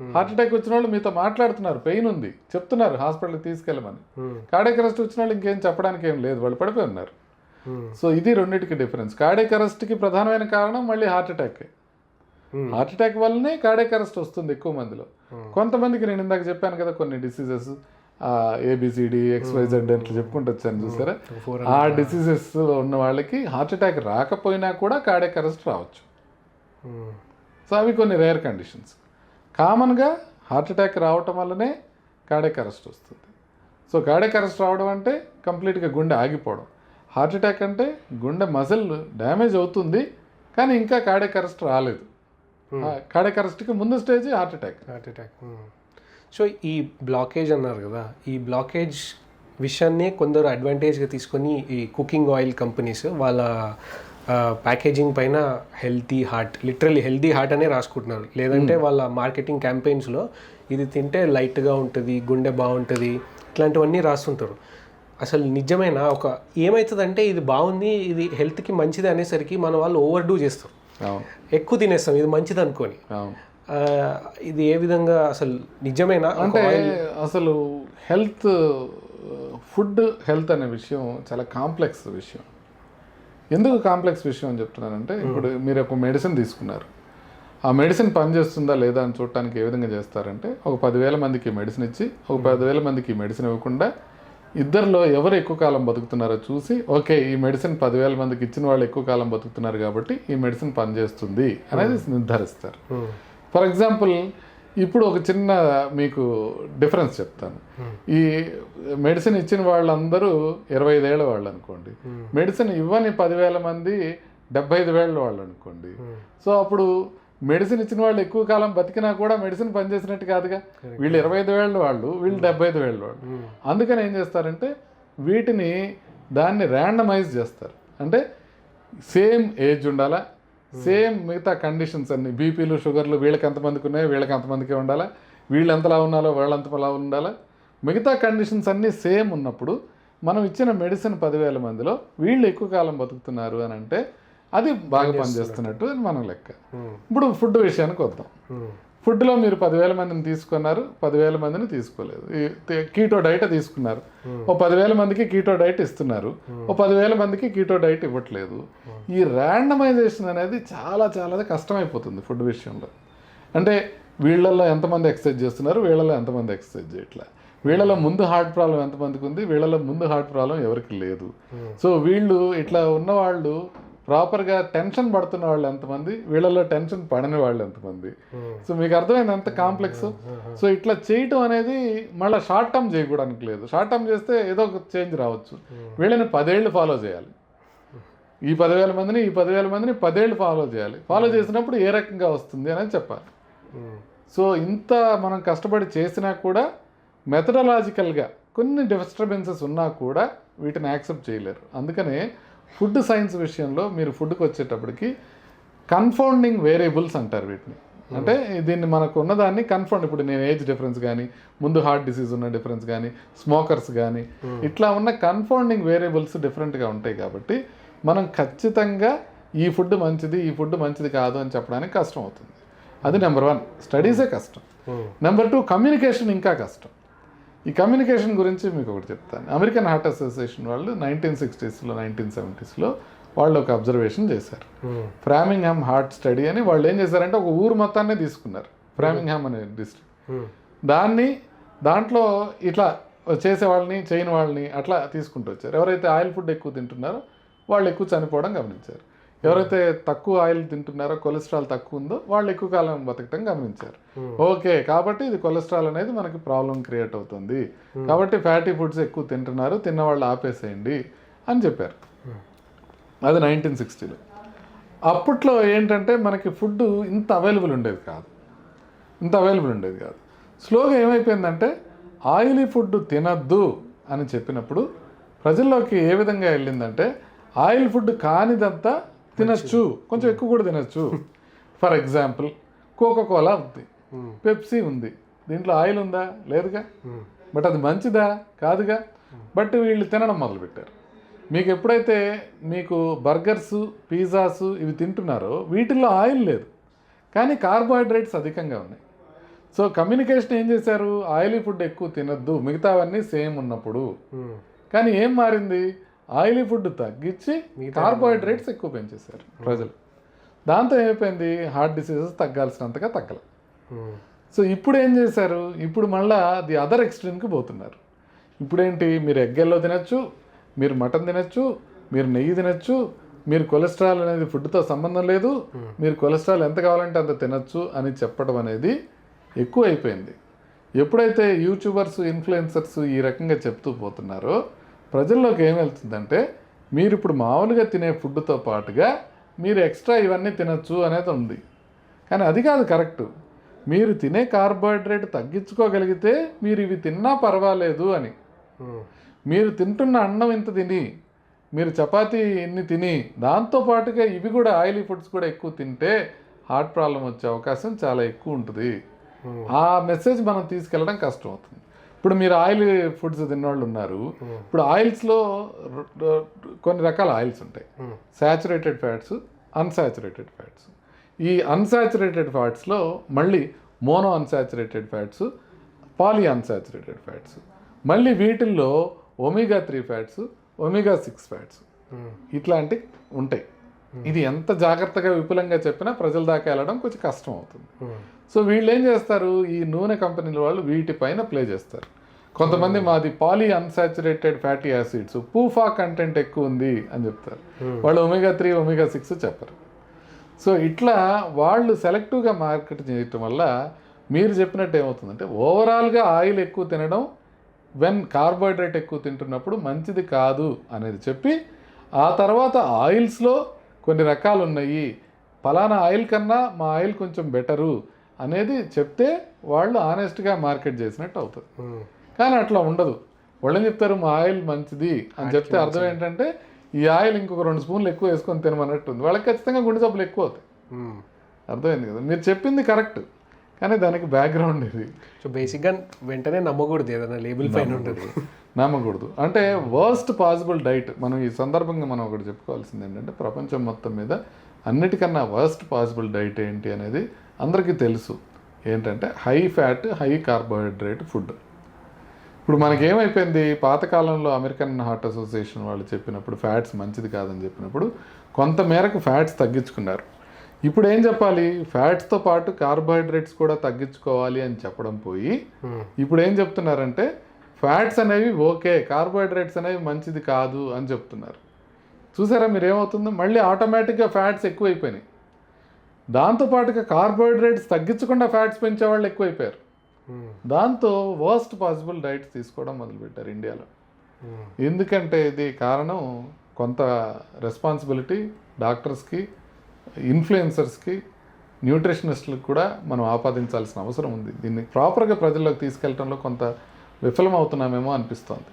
హార్ట్ అటాక్ వచ్చిన వాళ్ళు మీతో మాట్లాడుతున్నారు, పెయిన్ ఉంది, చెప్తున్నారు హాస్పిటల్కి తీసుకెళ్ళమని. కార్డియాక్ అరెస్ట్ వచ్చిన వాళ్ళు ఇంకేం చెప్పడానికి ఏం లేదు, వాళ్ళు పడిపోయి ఉన్నారు. సో ఇది రెండింటికి డిఫరెన్స్. కార్డియాక్ అరెస్ట్కి ప్రధానమైన కారణం మళ్ళీ హార్ట్ అటాక్. హార్ట్ అటాక్ వల్లనే కార్డియాక్ అరెస్ట్ వస్తుంది ఎక్కువ మందిలో. కొంతమందికి నేను ఇందాక చెప్పాను కదా కొన్ని డిసీజెస్, ఏబిసిడి XYZ అట్లా చెప్పుకుంటూ వచ్చాను చూసారా, ఆ డిసీజెస్ ఉన్న వాళ్ళకి హార్ట్ అటాక్ రాకపోయినా కూడా కార్డియాక్ అరెస్ట్ రావచ్చు. సో అవి కొన్ని రేర్ కండిషన్స్. కామన్గా హార్ట్ అటాక్ రావటం వల్లనే కార్డియాక్ అరెస్ట్ వస్తుంది. సో కార్డియాక్ అరెస్ట్ రావడం అంటే కంప్లీట్గా గుండె ఆగిపోవడం. హార్ట్ అటాక్ అంటే గుండె మజిల్ డ్యామేజ్ అవుతుంది కానీ ఇంకా కార్డియాక్ అరెస్ట్ రాలేదు. కార్డియాక్ అరెస్ట్కి ముందు స్టేజ్ హార్ట్ అటాక్. సో ఈ బ్లాకేజ్ అన్నారు కదా, ఈ బ్లాకేజ్ విషయాన్ని కొందరు అడ్వాంటేజ్గా తీసుకొని ఈ కుకింగ్ ఆయిల్ కంపెనీస్ వాళ్ళ ప్యాకేజింగ్ పైన healthy heart, literally healthy heart అనే రాసుకుంటున్నారు. లేదంటే వాళ్ళ మార్కెటింగ్ క్యాంపెయిన్స్లో ఇది తింటే లైట్గా ఉంటుంది, గుండె బాగుంటుంది, ఇట్లాంటివన్నీ రాస్తుంటారు. అసలు నిజమైన ఒక ఏమవుతుందంటే ఇది బాగుంది, ఇది హెల్త్కి మంచిది అనేసరికి మన వాళ్ళు ఓవర్ డూ చేస్తాం, ఎక్కువ తినేస్తాం ఇది మంచిది అనుకొని. ఇది ఏ విధంగా అసలు నిజమైన అంటే అసలు ఫుడ్ హెల్త్ అనే విషయం చాలా కాంప్లెక్స్ విషయం. ఎందుకు కాంప్లెక్స్ విషయం అని చెప్తున్నానంటే, ఇప్పుడు మీరు ఒక మెడిసిన్ తీసుకున్నారు, ఆ మెడిసిన్ పనిచేస్తుందా లేదా అని చూడటానికి ఏ విధంగా చేస్తారంటే, ఒక 10,000 మందికి మెడిసిన్ ఇచ్చి ఒక 10,000 మందికి మెడిసిన్ ఇవ్వకుండా ఇద్దరిలో ఎవరు ఎక్కువ కాలం బతుకుతున్నారో చూసి, ఓకే ఈ మెడిసిన్ 10,000 మందికి ఇచ్చిన వాళ్ళు ఎక్కువ కాలం బతుకుతున్నారు కాబట్టి ఈ మెడిసిన్ పనిచేస్తుంది అనేది నిర్ధారిస్తారు. ఫర్ ఎగ్జాంపుల్ ఇప్పుడు ఒక చిన్న మీకు డిఫరెన్స్ చెప్తాను. ఈ మెడిసిన్ ఇచ్చిన వాళ్ళందరూ 25 ఏళ్ళ వాళ్ళు అనుకోండి, మెడిసిన్ ఇవ్వని 10,000 మంది 75 ఏళ్ళ వాళ్ళు అనుకోండి. సో అప్పుడు మెడిసిన్ ఇచ్చిన వాళ్ళు ఎక్కువ కాలం బతికినా కూడా మెడిసిన్ పనిచేసినట్టు కాదుగా. వీళ్ళు 25 ఏళ్ళ వాళ్ళు, వీళ్ళు 75 ఏళ్ళ వాళ్ళు. అందుకని ఏం చేస్తారంటే వీటిని దాన్ని ర్యాండమైజ్ చేస్తారు. అంటే సేమ్ ఏజ్ ఉండాలా, సేమ్ మిగతా కండిషన్స్ అన్ని, బీపీలు షుగర్లు వీళ్ళకి ఎంతమందికి ఉన్నాయో వీళ్ళకి అంతమందికే ఉండాలా, వీళ్ళు ఎంతలా ఉన్నాలో వాళ్ళంతలా ఉండాలా, మిగతా కండిషన్స్ అన్నీ సేమ్ ఉన్నప్పుడు మనం ఇచ్చిన మెడిసిన్ 10,000 మందిలో వీళ్ళు ఎక్కువ కాలం బతుకుతున్నారు అని అంటే అది బాగా పనిచేస్తున్నట్టు అని మనం లెక్క. ఇప్పుడు ఫుడ్ విషయానికి వద్దాం. ఫుడ్లో మీరు 10,000 మందిని తీసుకున్నారు, 10,000 మందిని తీసుకోలేదు. కీటో డైట్ తీసుకున్నారు, ఓ 10,000 మందికి కీటో డైట్ ఇస్తున్నారు, ఓ 10,000 మందికి కీటో డైట్ ఇవ్వట్లేదు. ఈ ర్యాండమైజేషన్ అనేది చాలా చాలా కష్టమైపోతుంది ఫుడ్ విషయంలో. అంటే వీళ్ళల్లో ఎంతమంది ఎక్సర్సైజ్ చేస్తున్నారు, వీళ్ళలో ఎంతమంది ఎక్సర్సైజ్ చేయట్లా, వీళ్ళలో ముందు హార్ట్ ప్రాబ్లం ఎంతమందికి ఉంది, వీళ్ళలో ముందు హార్ట్ ప్రాబ్లం ఎవరికి లేదు. సో వీళ్ళు ఇట్లా ఉన్నవాళ్ళు ప్రాపర్గా టెన్షన్ పడుతున్న వాళ్ళు ఎంతమంది, వీళ్ళలో టెన్షన్ పడని వాళ్ళు ఎంతమంది. సో మీకు అర్థమైంది ఎంత కాంప్లెక్స్. సో ఇట్లా చేయటం అనేది మళ్ళీ షార్ట్ టర్మ్ చేయకూడడానికి లేదు. షార్ట్ టర్మ్ చేస్తే ఏదో ఒక చేంజ్ రావచ్చు. వీళ్ళని 10 ఏళ్ళు ఫాలో చేయాలి. ఈ 10,000 మందిని 10 ఏళ్ళు ఫాలో చేయాలి. ఫాలో చేసినప్పుడు ఏ రకంగా వస్తుంది అనేది చెప్పాలి. సో ఇంత మనం కష్టపడి చేసినా కూడా మెథడలాజికల్గా కొన్ని డిస్టర్బెన్సెస్ ఉన్నా కూడా వీటిని యాక్సెప్ట్ చేయలేరు. అందుకనే ఫుడ్ సైన్స్ విషయంలో మీరు ఫుడ్కి వచ్చేటప్పటికి కన్ఫౌండింగ్ వేరియబుల్స్ అంటారు వీటిని. అంటే దీన్ని మనకు ఉన్నదాన్ని కన్ఫౌండ్, ఇప్పుడు నేను ఏజ్ డిఫరెన్స్ కానీ, ముందు హార్ట్ డిసీజ్ ఉన్న డిఫరెన్స్ కానీ, స్మోకర్స్ కానీ, ఇట్లా ఉన్న కన్ఫౌండింగ్ వేరియబుల్స్ డిఫరెంట్గా ఉంటాయి. కాబట్టి మనం ఖచ్చితంగా ఈ ఫుడ్ మంచిది, ఈ ఫుడ్ మంచిది కాదు అని చెప్పడానికి కష్టం అవుతుంది. అది నెంబర్ 1, స్టడీసే కష్టం. నెంబర్ 2, కమ్యూనికేషన్ ఇంకా కష్టం. ఈ కమ్యూనికేషన్ గురించి మీకు ఒకటి చెప్తాను. అమెరికన్ హార్ట్ అసోసియేషన్ వాళ్ళు 1960s, 1970s వాళ్ళు ఒక అబ్జర్వేషన్ చేశారు. ఫ్రామింగ్హామ్ హార్ట్ స్టడీ అని. వాళ్ళు ఏం చేశారంటే ఒక ఊరు మొత్తాన్ని తీసుకున్నారు, ఫ్రామింగ్హామ్ అనే డిస్ట్రిక్ట్. దాంట్లో ఇట్లా చేసేవాళ్ళని చేయని వాళ్ళని అట్లా తీసుకుంటూ వచ్చారు. ఎవరైతే ఆయిల్ ఫుడ్ ఎక్కువ తింటున్నారో వాళ్ళు ఎక్కువ చనిపోవడం గమనించారు. ఎవరైతే తక్కువ ఆయిల్ తింటున్నారో, కొలెస్ట్రాల్ తక్కువ ఉందో వాళ్ళు ఎక్కువ కాలం బతకటం గమనించారు. ఓకే, కాబట్టి ఇది కొలెస్ట్రాల్ అనేది మనకి ప్రాబ్లం క్రియేట్ అవుతుంది, కాబట్టి ఫ్యాటీ ఫుడ్స్ ఎక్కువ తింటున్నారు, తిన్నవాళ్ళు ఆపేసేయండి అని చెప్పారు. అది 1960లో. అప్పట్లో ఏంటంటే మనకి ఫుడ్ ఇంత అవైలబుల్ ఉండేది కాదు. స్లోగా ఏమైపోయిందంటే ఆయిలీ ఫుడ్ తినద్దు అని చెప్పినప్పుడు ప్రజల్లోకి ఏ విధంగా వెళ్ళిందంటే ఆయిల్ ఫుడ్ కానిదంతా తినచ్చు, కొంచెం ఎక్కువ కూడా తినచ్చు. ఫర్ ఎగ్జాంపుల్ కోకోకోలా ఉంది, పెప్సీ ఉంది, దీంట్లో ఆయిల్ ఉందా? లేదుగా. బట్ అది మంచిదా? కాదుగా. బట్ వీళ్ళు తినడం మొదలుపెట్టారు. మీకు ఎప్పుడైతే మీకు బర్గర్స్, పిజ్జాస్ ఇవి తింటున్నారో వీటిల్లో ఆయిల్ లేదు, కానీ కార్బోహైడ్రేట్స్ అధికంగా ఉన్నాయి. సో కమ్యూనికేషన్ ఏం చేశారు? ఆయిలీ ఫుడ్ ఎక్కువ తినద్దు, మిగతావన్నీ సేమ్ ఉన్నప్పుడు. కానీ ఏం మారింది? ఆయిలీ ఫుడ్ తగ్గించి కార్బోహైడ్రేట్స్ ఎక్కువ పెంచేశారు ప్రజలు. దాంతో ఏమైపోయింది? హార్ట్ డిసీజెస్ తగ్గాల్సినంతగా తగ్గల. సో ఇప్పుడు ఏం చేశారు? ఇప్పుడు మళ్ళీ ది అదర్ ఎక్స్ట్రీమ్కి పోతున్నారు. ఇప్పుడేంటి? మీరు ఎగ్గెల్లో తినచ్చు, మీరు మటన్ తినచ్చు, మీరు నెయ్యి తినచ్చు, మీరు కొలెస్ట్రాల్ అనేది ఫుడ్తో సంబంధం లేదు, మీరు కొలెస్ట్రాల్ ఎంత కావాలంటే అంత తినచ్చు అని చెప్పడం అనేది ఎక్కువ అయిపోయింది. ఎప్పుడైతే యూట్యూబర్స్, ఇన్ఫ్లుయెన్సర్స్ ఈ రకంగా చెప్తూ పోతున్నారో ప్రజల్లోకి ఏం వెళ్తుందంటే మీరు ఇప్పుడు మామూలుగా తినే ఫుడ్తో పాటుగా మీరు ఎక్స్ట్రా ఇవన్నీ తినచ్చు అనేది ఉంది. కానీ అది కాదు కరెక్ట్. మీరు తినే కార్బోహైడ్రేట్ తగ్గించుకోగలిగితే మీరు ఇవి తిన్నా పర్వాలేదు అని. మీరు తింటున్న అన్నం ఇంత తిని, మీరు చపాతీ ఇన్ని తిని, దాంతోపాటుగా ఇవి కూడా ఆయిలీ ఫుడ్స్ కూడా ఎక్కువ తింటే హార్ట్ ప్రాబ్లం వచ్చే అవకాశం చాలా ఎక్కువ ఉంటుంది. ఆ మెసేజ్ మనం తీసుకెళ్ళడం కష్టం అవుతుంది. ఇప్పుడు మీరు ఆయిల్ ఫుడ్స్ తిన్నవాళ్ళు ఉన్నారు. ఇప్పుడు ఆయిల్స్లో కొన్ని రకాల ఆయిల్స్ ఉంటాయి. Saturated fats, unsaturated fats. ఈ అన్సాచురేటెడ్ ఫ్యాట్స్లో మళ్ళీ mono unsaturated fats, poly unsaturated fats, మళ్ళీ వీటిల్లో ఒమేగా 3 ఫ్యాట్స్, ఒమేగా 6 ఫ్యాట్స్ ఇట్లాంటివి ఉంటాయి. ఇది ఎంత జాగ్రత్తగా విపులంగా చెప్పినా ప్రజల దాకా వెళ్ళడం కొంచెం కష్టం అవుతుంది. సో వీళ్ళు ఏం చేస్తారు? ఈ నూనె కంపెనీల వాళ్ళు వీటిపైన ప్లే చేస్తారు. కొంతమంది మాది poly unsaturated fatty acids, PUFA content ఎక్కువ ఉంది అని చెప్తారు. వాళ్ళు ఒమేగా 3, ఒమేగా 6 చెప్పరు. సో ఇట్లా వాళ్ళు సెలెక్టివ్గా మార్కెట్ చేయటం వల్ల మీరు చెప్పినట్టు ఏమవుతుందంటే ఓవరాల్గా ఆయిల్ ఎక్కువ తినడం, వెన్ కార్బోహైడ్రేట్ ఎక్కువ తింటున్నప్పుడు మంచిది కాదు అనేది చెప్పి, ఆ తర్వాత ఆయిల్స్లో కొన్ని రకాలు ఉన్నాయి, ఫలానా ఆయిల్ కన్నా మా ఆయిల్ కొంచెం బెటరు అనేది చెప్తే వాళ్ళు ఆనెస్ట్గా మార్కెట్ చేసినట్టు అవుతుంది. కానీ అట్లా ఉండదు. వాళ్ళని చెప్తారు మా ఆయిల్ మంచిది అని చెప్తే అర్థం ఏంటంటే ఈ ఆయిల్ ఇంకొక 2 స్పూన్లు ఎక్కువ వేసుకొని తినమన్నట్టు ఉంది. వాళ్ళకి ఖచ్చితంగా గుండె జబ్బులు ఎక్కువ అవుతాయి. అర్థమైంది కదా? మీరు చెప్పింది కరెక్ట్, కానీ దానికి బ్యాక్గ్రౌండ్ ఇది. సో బేసిక్గా వెంటనే నమ్మకూడదు, ఏదైనా లేబుల్ పైన ఉంటుంది నమ్మకూడదు. అంటే వర్స్ట్ పాసిబుల్ డైట్, మనం ఈ సందర్భంగా మనం ఒకటి చెప్పుకోవాల్సింది ఏంటంటే ప్రపంచం మొత్తం మీద అన్నిటికన్నా వర్స్ట్ పాసిబుల్ డైట్ ఏంటి అనేది అందరికీ తెలుసు. ఏంటంటే high fat, high carbohydrate food. ఇప్పుడు మనకేమైపోయింది? పాతకాలంలో అమెరికన్ హార్ట్ అసోసియేషన్ వాళ్ళు చెప్పినప్పుడు ఫ్యాట్స్ మంచిది కాదని చెప్పినప్పుడు కొంత మేరకు ఫ్యాట్స్ తగ్గించుకున్నారు. ఇప్పుడు ఏం చెప్పాలి? ఫ్యాట్స్తో పాటు కార్బోహైడ్రేట్స్ కూడా తగ్గించుకోవాలి అని చెప్పడం పోయి ఇప్పుడు ఏం చెప్తున్నారంటే ఫ్యాట్స్ అనేవి ఓకే, కార్బోహైడ్రేట్స్ అనేవి మంచిది కాదు అని చెప్తున్నారు. చూసారా మీరు ఏమవుతుందో? మళ్ళీ ఆటోమేటిక్గా ఫ్యాట్స్ ఎక్కువైపోయినాయి. దాంతోపాటుగా కార్బోహైడ్రేట్స్ తగ్గించకుండా ఫ్యాట్స్ పెంచేవాళ్ళు ఎక్కువైపోయారు. దాంతో వర్స్ట్ పాసిబుల్ డైట్స్ తీసుకోవడం మొదలుపెట్టారు ఇండియాలో. ఎందుకంటే ఇది కారణం కొంత రెస్పాన్సిబిలిటీ డాక్టర్స్కి, ఇన్ఫ్లుయెన్సర్స్కి, న్యూట్రిషనిస్టులకు కూడా మనం ఆపాదించాల్సిన అవసరం ఉంది. దీన్ని ప్రాపర్గా ప్రజల్లోకి తీసుకెళ్ళడంలో కొంత విఫలమవుతున్నామేమో అనిపిస్తోంది.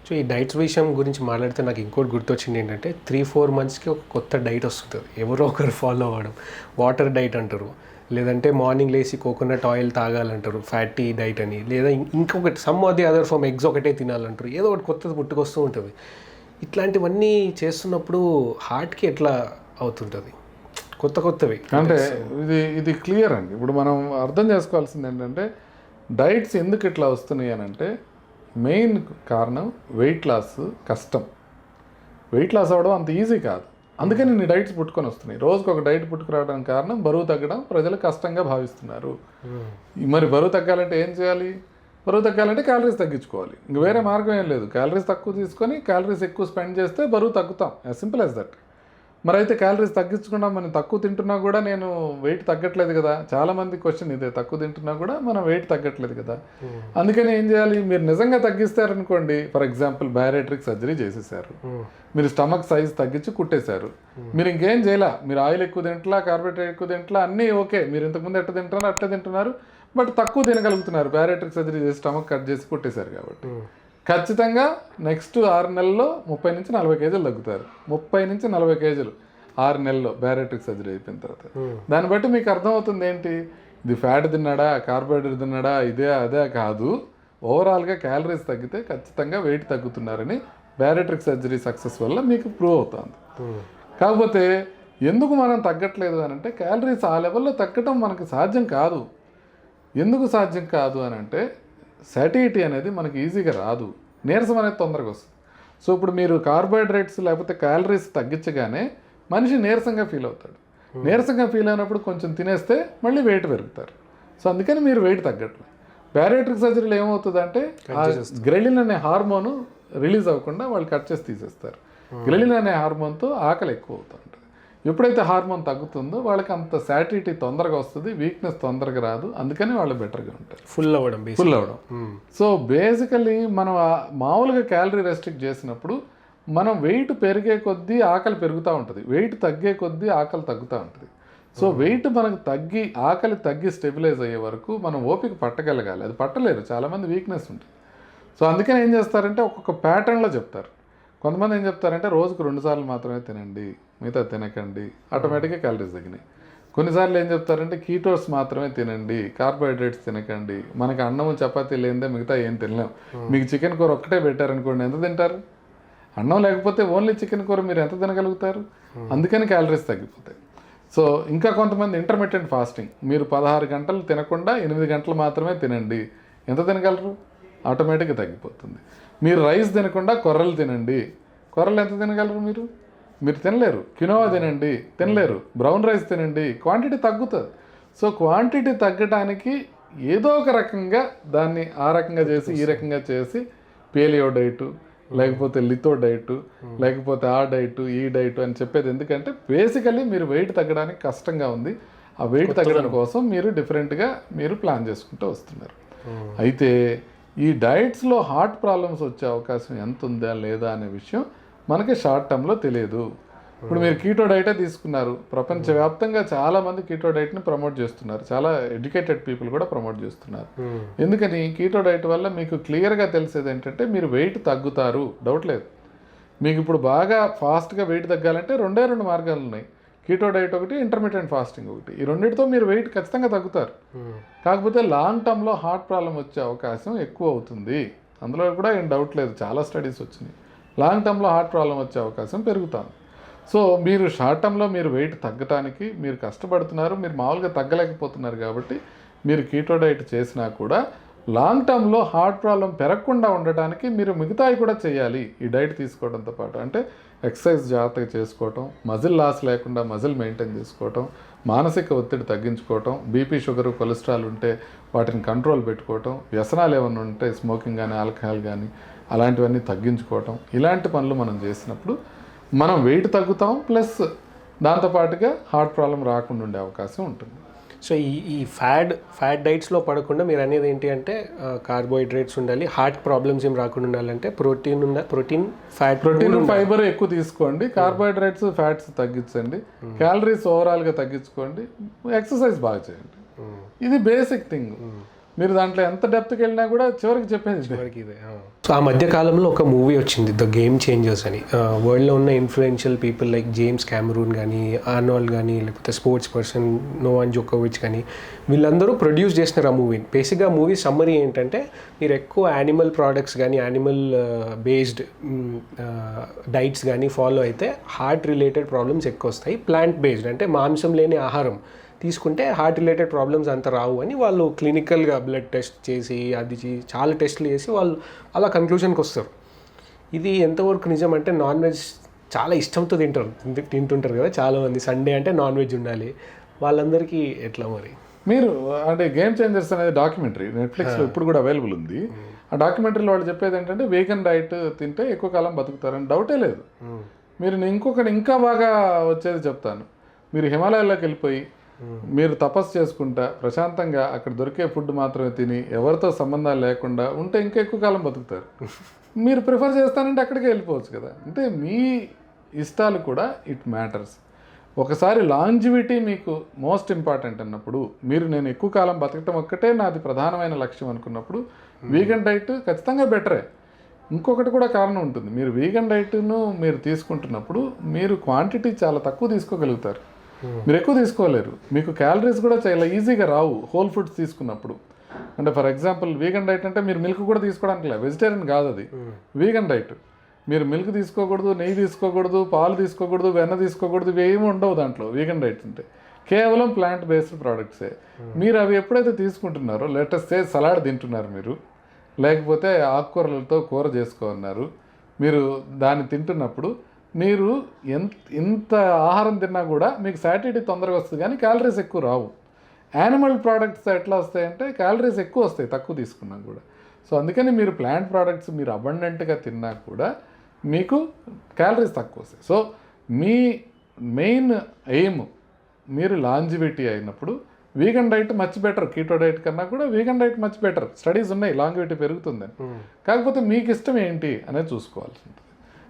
సో ఈ డైట్స్ విషయం గురించి మాట్లాడితే నాకు ఇంకోటి గుర్తొచ్చింది ఏంటంటే 3-4 మంత్స్కి ఒక కొత్త డైట్ వస్తుంది, ఎవరో ఒకరు ఫాలో అవ్వడం. వాటర్ డైట్ అంటారు, లేదంటే మార్నింగ్ లేచి కోకోనట్ ఆయిల్ తాగాలంటారు, ఫ్యాటీ డైట్ అని, లేదా ఇంకొకటి some of the other form eggs ఒకటే తినాలంటారు, ఏదో ఒకటి కొత్తది పుట్టుకొస్తూ ఉంటుంది. ఇట్లాంటివన్నీ చేస్తున్నప్పుడు హార్ట్కి ఎట్లా అవుతుంటుంది? కొత్తవి అంటే ఇది క్లియర్ అండి. ఇప్పుడు మనం అర్థం చేసుకోవాల్సింది ఏంటంటే డైట్స్ ఎందుకు ఇట్లా వస్తున్నాయి అని అంటే మెయిన్ కారణం వెయిట్ లాస్ కష్టం. వెయిట్ లాస్ అవ్వడం అంత ఈజీ కాదు, అందుకని ఇన్ని డైట్స్ పుట్టుకొని వస్తున్నాయి. రోజుకు ఒక డైట్ పుట్టుకురావడానికి కారణం బరువు తగ్గడం ప్రజలు కష్టంగా భావిస్తున్నారు. మరి బరువు తగ్గాలంటే ఏం చేయాలి? బరువు తగ్గాలంటే క్యాలరీస్ తగ్గించుకోవాలి, ఇంక వేరే మార్గం ఏం లేదు. క్యాలరీస్ తక్కువ తీసుకొని క్యాలరీస్ ఎక్కువ స్పెండ్ చేస్తే బరువు తగ్గుతాం, యాజ్ సింపుల్ యాజ్ దట్. మరి అయితే క్యాలరీస్ తగ్గించకుండా మనం తక్కువ తింటున్నా కూడా నేను వెయిట్ తగ్గట్లేదు కదా. చాలామంది క్వశ్చన్ ఇదే, తక్కువ తింటున్నా కూడా మనం వెయిట్ తగ్గట్లేదు కదా. అందుకని ఏం చేయాలి, మీరు నిజంగా తగ్గిస్తారనుకోండి, ఫర్ ఎగ్జాంపుల్ బ్యారియాట్రిక్ సర్జరీ చేసేసారు, మీరు స్టమక్ సైజ్ తగ్గించి కుట్టేశారు, మీరు ఇంకేం చేయాల, మీరు ఆయిల్ ఎక్కువ తింటలా, కార్బోహైడ్రేట్ ఎక్కువ తింటలా, అన్నీ ఓకే, మీరు ఇంతకుముందు ఎట్లా తింటున్నారు అట్లా తింటున్నారు, బట్ తక్కువ తినగలుగుతున్నారు, బ్యారియాట్రిక్ సర్జరీ చేసి స్టమక్ కట్ చేసి కుట్టేశారు కాబట్టి ఖచ్చితంగా నెక్స్ట్ 6 నెలల్లో 30 నుంచి 40 కేజీలు తగ్గుతారు. 30 నుంచి 40 కేజీలు 6 నెలల్లో బ్యారియాట్రిక్ సర్జరీ అయిపోయిన తర్వాత. దాన్ని బట్టి మీకు అర్థమవుతుంది ఏంటి, ఇది ఫ్యాట్ తిన్నాడా, కార్బోహైడ్రేట్ తిన్నాడా, ఇదే అదే కాదు, ఓవరాల్గా క్యాలరీస్ తగ్గితే ఖచ్చితంగా వెయిట్ తగ్గుతున్నారని బ్యారియాట్రిక్ సర్జరీ సక్సెస్ వల్ల మీకు ప్రూవ్ అవుతుంది. కాకపోతే ఎందుకు మనం తగ్గట్లేదు అని అంటే, క్యాలరీస్ ఆ లెవెల్లో తగ్గటం మనకు సాధ్యం కాదు. ఎందుకు సాధ్యం కాదు అని అంటే, సాటిటీ అనేది మనకి ఈజీగా రాదు, నీరసం అనేది తొందరగా వస్తుంది. సో ఇప్పుడు మీరు కార్బోహైడ్రేట్స్ లేకపోతే క్యాలరీస్ తగ్గించగానే మనిషి నీరసంగా ఫీల్ అవుతాడు. నీరసంగా ఫీల్ అయినప్పుడు కొంచెం తినేస్తే మళ్ళీ వెయిట్ పెరుగుతారు. సో అందుకని మీరు వెయిట్ తగ్గట్లేదు. బ్యారియాట్రిక్ సర్జరీలో ఏమవుతుందంటే, గ్రెలిన్ అనే హార్మోన్ రిలీజ్ అవ్వకుండా వాళ్ళు కట్ చేసి తీసేస్తారు. గ్రెలిన్ అనే హార్మోన్తో ఆకలి ఎక్కువ అవుతుంది. ఎప్పుడైతే హార్మోన్ తగ్గుతుందో వాళ్ళకి అంత సాటిటీ తొందరగా వస్తుంది, వీక్నెస్ తొందరగా రాదు, అందుకని వాళ్ళు బెటర్గా ఉంటారు, ఫుల్ అవ్వడం. సో బేసికలీ మనం మామూలుగా క్యాలరీ రెస్ట్రిక్ట్ చేసినప్పుడు మనం వెయిట్ పెరిగే కొద్దీ ఆకలి పెరుగుతూ ఉంటుంది, వెయిట్ తగ్గే కొద్దీ ఆకలి తగ్గుతూ ఉంటుంది. సో వెయిట్ మనకు తగ్గి ఆకలి తగ్గి స్టెబిలైజ్ అయ్యే వరకు మనం ఓపిక పట్టగలగాలి. అది పట్టలేరు, చాలామంది వీక్నెస్ ఉంటుంది. సో అందుకని ఏం చేస్తారంటే ఒక్కొక్క ప్యాటర్న్లో చెప్తారు. కొంతమంది ఏం చెప్తారంటే రోజుకు 2 సార్లు మాత్రమే తినండి, మిగతా తినకండి, ఆటోమేటిక్గా క్యాలరీస్ తగ్గినాయి. కొన్నిసార్లు ఏం చెప్తారంటే కీటోస్ మాత్రమే తినండి, కార్బోహైడ్రేట్స్ తినకండి, మనకి అన్నం చపాతీ లేనిదే మిగతా ఏం తినలేం. మీకు చికెన్ కూర ఒక్కటే పెట్టారనుకోండి, ఎంత తింటారు? అన్నం లేకపోతే ఓన్లీ చికెన్ కూర మీరు ఎంత తినగలుగుతారు? అందుకని క్యాలరీస్ తగ్గిపోతాయి. సో ఇంకా కొంతమంది ఇంటర్మీడియట్ ఫాస్టింగ్, మీరు 16 గంటలు తినకుండా 8 గంటలు మాత్రమే తినండి, ఎంత తినగలరు? ఆటోమేటిక్గా తగ్గిపోతుంది. మీరు రైస్ తినకుండా కొర్రలు తినండి, కొర్రలు ఎంత తినగలరు? మీరు తినలేరు. కినోవా తినండి, తినలేరు. బ్రౌన్ రైస్ తినండి, క్వాంటిటీ తగ్గుతుంది. సో క్వాంటిటీ తగ్గడానికి ఏదో ఒక రకంగా దాన్ని ఆ రకంగా చేసి ఈ రకంగా చేసి పేలియో డైటు లేకపోతే లితో డైటు లేకపోతే ఆ డైటు ఈ డైటు అని చెప్పేది ఎందుకంటే, బేసికల్లీ మీరు వెయిట్ తగ్గడానికి కష్టంగా ఉంది, ఆ వెయిట్ తగ్గడం కోసం మీరు డిఫరెంట్గా మీరు ప్లాన్ చేసుకుంటూ వస్తున్నారు. అయితే ఈ డైట్స్లో హార్ట్ ప్రాబ్లమ్స్ వచ్చే అవకాశం ఎంత ఉందా లేదా అనే విషయం మనకి షార్ట్ టర్మ్లో తెలియదు. ఇప్పుడు మీరు కీటో డైటే తీసుకున్నారు, ప్రపంచవ్యాప్తంగా చాలామంది కీటో డైట్ని ప్రమోట్ చేస్తున్నారు, చాలా ఎడ్యుకేటెడ్ పీపుల్ కూడా ప్రమోట్ చేస్తున్నారు. ఎందుకని? కీటో డైట్ వల్ల మీకు క్లియర్గా తెలిసేది ఏంటంటే మీరు వెయిట్ తగ్గుతారు, డౌట్ లేదు. మీకు ఇప్పుడు బాగా ఫాస్ట్గా వెయిట్ తగ్గాలంటే 2 మార్గాలు ఉన్నాయి, కీటో డైట్ ఒకటి, ఇంటర్మీడియట్ ఫాస్టింగ్ ఒకటి. ఈ రెండింటితో మీరు వెయిట్ ఖచ్చితంగా తగ్గుతారు. కాకపోతే లాంగ్ టర్మ్లో హార్ట్ ప్రాబ్లం వచ్చే అవకాశం ఎక్కువ అవుతుంది, అందులో కూడా ఏం డౌట్ లేదు, చాలా స్టడీస్ వచ్చినాయి. లాంగ్ టర్మ్లో హార్ట్ ప్రాబ్లం వచ్చే అవకాశం పెరుగుతుంది. సో మీరు షార్ట్ టర్మ్లో మీరు వెయిట్ తగ్గటానికి మీరు కష్టపడుతున్నారు, మీరు మామూలుగా తగ్గలేకపోతున్నారు కాబట్టి మీరు కీటో డైట్ చేసినా కూడా లాంగ్ టర్మ్లో హార్ట్ ప్రాబ్లం పెరగకుండా ఉండటానికి మీరు మిగతావి కూడా చేయాలి ఈ డైట్ తీసుకోవడంతో పాటు. అంటే ఎక్సర్సైజ్ జాగ్రత్తగా చేసుకోవటం, మజిల్ లాస్ లేకుండా మజిల్ మెయింటైన్ చేసుకోవటం, మానసిక ఒత్తిడి తగ్గించుకోవటం, బీపీ షుగర్ కొలెస్ట్రాల్ ఉంటే వాటిని కంట్రోల్ పెట్టుకోవటం, వ్యసనాలు ఏమైనా ఉంటే స్మోకింగ్ కానీ ఆల్కహాల్ కానీ అలాంటివన్నీ తగ్గించుకోవటం, ఇలాంటి పనులు మనం చేసినప్పుడు మనం వెయిట్ తగ్గుతాం, ప్లస్ దాంతోపాటుగా హార్ట్ ప్రాబ్లం రాకుండా ఉండే అవకాశం ఉంటుంది. సో ఈ ఫ్యాట్ డైట్స్లో పడకుండా మీరు అనేది ఏంటి అంటే కార్బోహైడ్రేట్స్ ఉండాలి, హార్ట్ ప్రాబ్లమ్స్ ఏం రాకుండా ఉండాలంటే ప్రోటీన్ ఫైబర్ ఎక్కువ తీసుకోండి, కార్బోహైడ్రేట్స్ ఫ్యాట్స్ తగ్గించండి, క్యాలరీస్ ఓవరాల్గా తగ్గించుకోండి, ఎక్సర్సైజ్ బాగా చేయండి. ఇది బేసిక్ థింగ్. మీరు దాంట్లో ఎంత డెప్త్కి వెళ్ళినా కూడా చివరికి చెప్పేది ఇదే. సో ఆ మధ్య కాలంలో ఒక మూవీ వచ్చింది, ద గేమ్ చేంజర్స్ అని. వరల్డ్లో ఉన్న influential people like James Cameron కానీ, ఆర్నాల్డ్ కానీ, లేకపోతే స్పోర్ట్స్ పర్సన్ నోవాక్ జోకోవిచ్ కానీ, వీళ్ళందరూ ప్రొడ్యూస్ చేసినారు ఆ మూవీని. బేసిక్గా మూవీ సమ్మరీ ఏంటంటే, మీరు ఎక్కువ యానిమల్ ప్రోడక్ట్స్ కానీ యానిమల్ బేస్డ్ డైట్స్ కానీ ఫాలో అయితే హార్ట్ రిలేటెడ్ ప్రాబ్లమ్స్ ఎక్కువ వస్తాయి, ప్లాంట్ బేస్డ్ అంటే మాంసం లేని ఆహారం తీసుకుంటే హార్ట్ రిలేటెడ్ ప్రాబ్లమ్స్ అంత రావు అని వాళ్ళు క్లినికల్గా బ్లడ్ టెస్ట్ చేసి చాలా టెస్ట్లు చేసి వాళ్ళు అలా కంక్లూజన్కి వస్తారు. ఇది ఎంతవరకు నిజం అంటే, నాన్ వెజ్ చాలా ఇష్టంతో తింటుంటారు కదా చాలామంది, సండే అంటే నాన్ వెజ్ ఉండాలి, వాళ్ళందరికీ ఎట్లా మరి? మీరు అంటే గేమ్ చేంజర్స్ అనేది డాక్యుమెంటరీ నెట్ఫ్లిక్స్లో ఇప్పుడు కూడా అవైలబుల్ ఉంది. ఆ డాక్యుమెంటరీలో వాళ్ళు చెప్పేది ఏంటంటే, వీగన్ డైట్ తింటే ఎక్కువ కాలం బతుకుతారని డౌటే లేదు. మీరు ఇంకొకటి ఇంకా బాగా వచ్చేది చెప్తాను. మీరు హిమాలయాల్లోకి వెళ్ళిపోయి మీరు తపస్సు చేసుకుంటా ప్రశాంతంగా అక్కడ దొరికే ఫుడ్ మాత్రమే తిని ఎవరితో సంబంధాలు లేకుండా ఉంటే ఇంకా ఎక్కువ కాలం బతుకుతారు. మీరు ప్రిఫర్ చేస్తానంటే అక్కడికే వెళ్ళిపోవచ్చు కదా. అంటే మీ ఇష్టాలు కూడా ఇట్ మ్యాటర్స్. ఒకసారి లాంజివిటీ మీకు మోస్ట్ ఇంపార్టెంట్ అన్నప్పుడు, నేను ఎక్కువ కాలం బతకటం ఒక్కటే నాది ప్రధానమైన లక్ష్యం అనుకున్నప్పుడు వీగన్ డైట్ ఖచ్చితంగా బెటరే. ఇంకొకటి కూడా కారణం ఉంటుంది. మీరు వీగన్ డైట్ను మీరు తీసుకుంటున్నప్పుడు మీరు క్వాంటిటీ చాలా తక్కువ తీసుకోగలుగుతారు. మీరు ఎక్కువ తీసుకోలేరు. మీకు క్యాలరీస్ కూడా చాలా ఈజీగా రావు హోల్ ఫుడ్స్ తీసుకున్నప్పుడు. అంటే ఫర్ ఎగ్జాంపుల్ వీగన్ డైట్ అంటే మీరు మిల్క్ కూడా తీసుకోవడానికి లేదు, వెజిటేరియన్ కాదు అది వీగన్ డైట్. మీరు మిల్క్ తీసుకోకూడదు, నెయ్యి తీసుకోకూడదు, పాలు తీసుకోకూడదు, వెన్న తీసుకోకూడదు, ఇవి ఏమి ఉండవు దాంట్లో. వీగన్ డైట్ అంటే కేవలం ప్లాంట్ బేస్డ్ ప్రోడక్ట్సే. మీరు అవి ఎప్పుడైతే తీసుకుంటున్నారో, లేటెస్ట్ సలాడ్ తింటున్నారు మీరు, లేకపోతే ఆకుకూరలతో కూర చేసుకోన్నారు, మీరు దాన్ని తింటున్నప్పుడు మీరు ఎంత ఆహారం తిన్నా కూడా మీకు సాటిటీ తొందరగా వస్తుంది కానీ క్యాలరీస్ ఎక్కువ రావు. యానిమల్ ప్రోడక్ట్స్ ఎట్లా వస్తాయంటే క్యాలరీస్ ఎక్కువ వస్తాయి తక్కువ తీసుకున్నా కూడా. సో అందుకని మీరు ప్లాంట్ ప్రోడక్ట్స్ మీరు అబండెంట్గా తిన్నా కూడా మీకు క్యాలరీస్ తక్కువ వస్తాయి. సో మీ మెయిన్ ఎయిమ్ మీరు లాంజివిటీ అయినప్పుడు vegan diet much better. Keto diet కన్నా కూడా vegan diet much better. Studies ఉన్నాయి లాంజివిటీ పెరుగుతుందని. కాకపోతే మీకు ఇష్టం ఏంటి అనేది చూసుకోవాల్సి ఉంటుంది.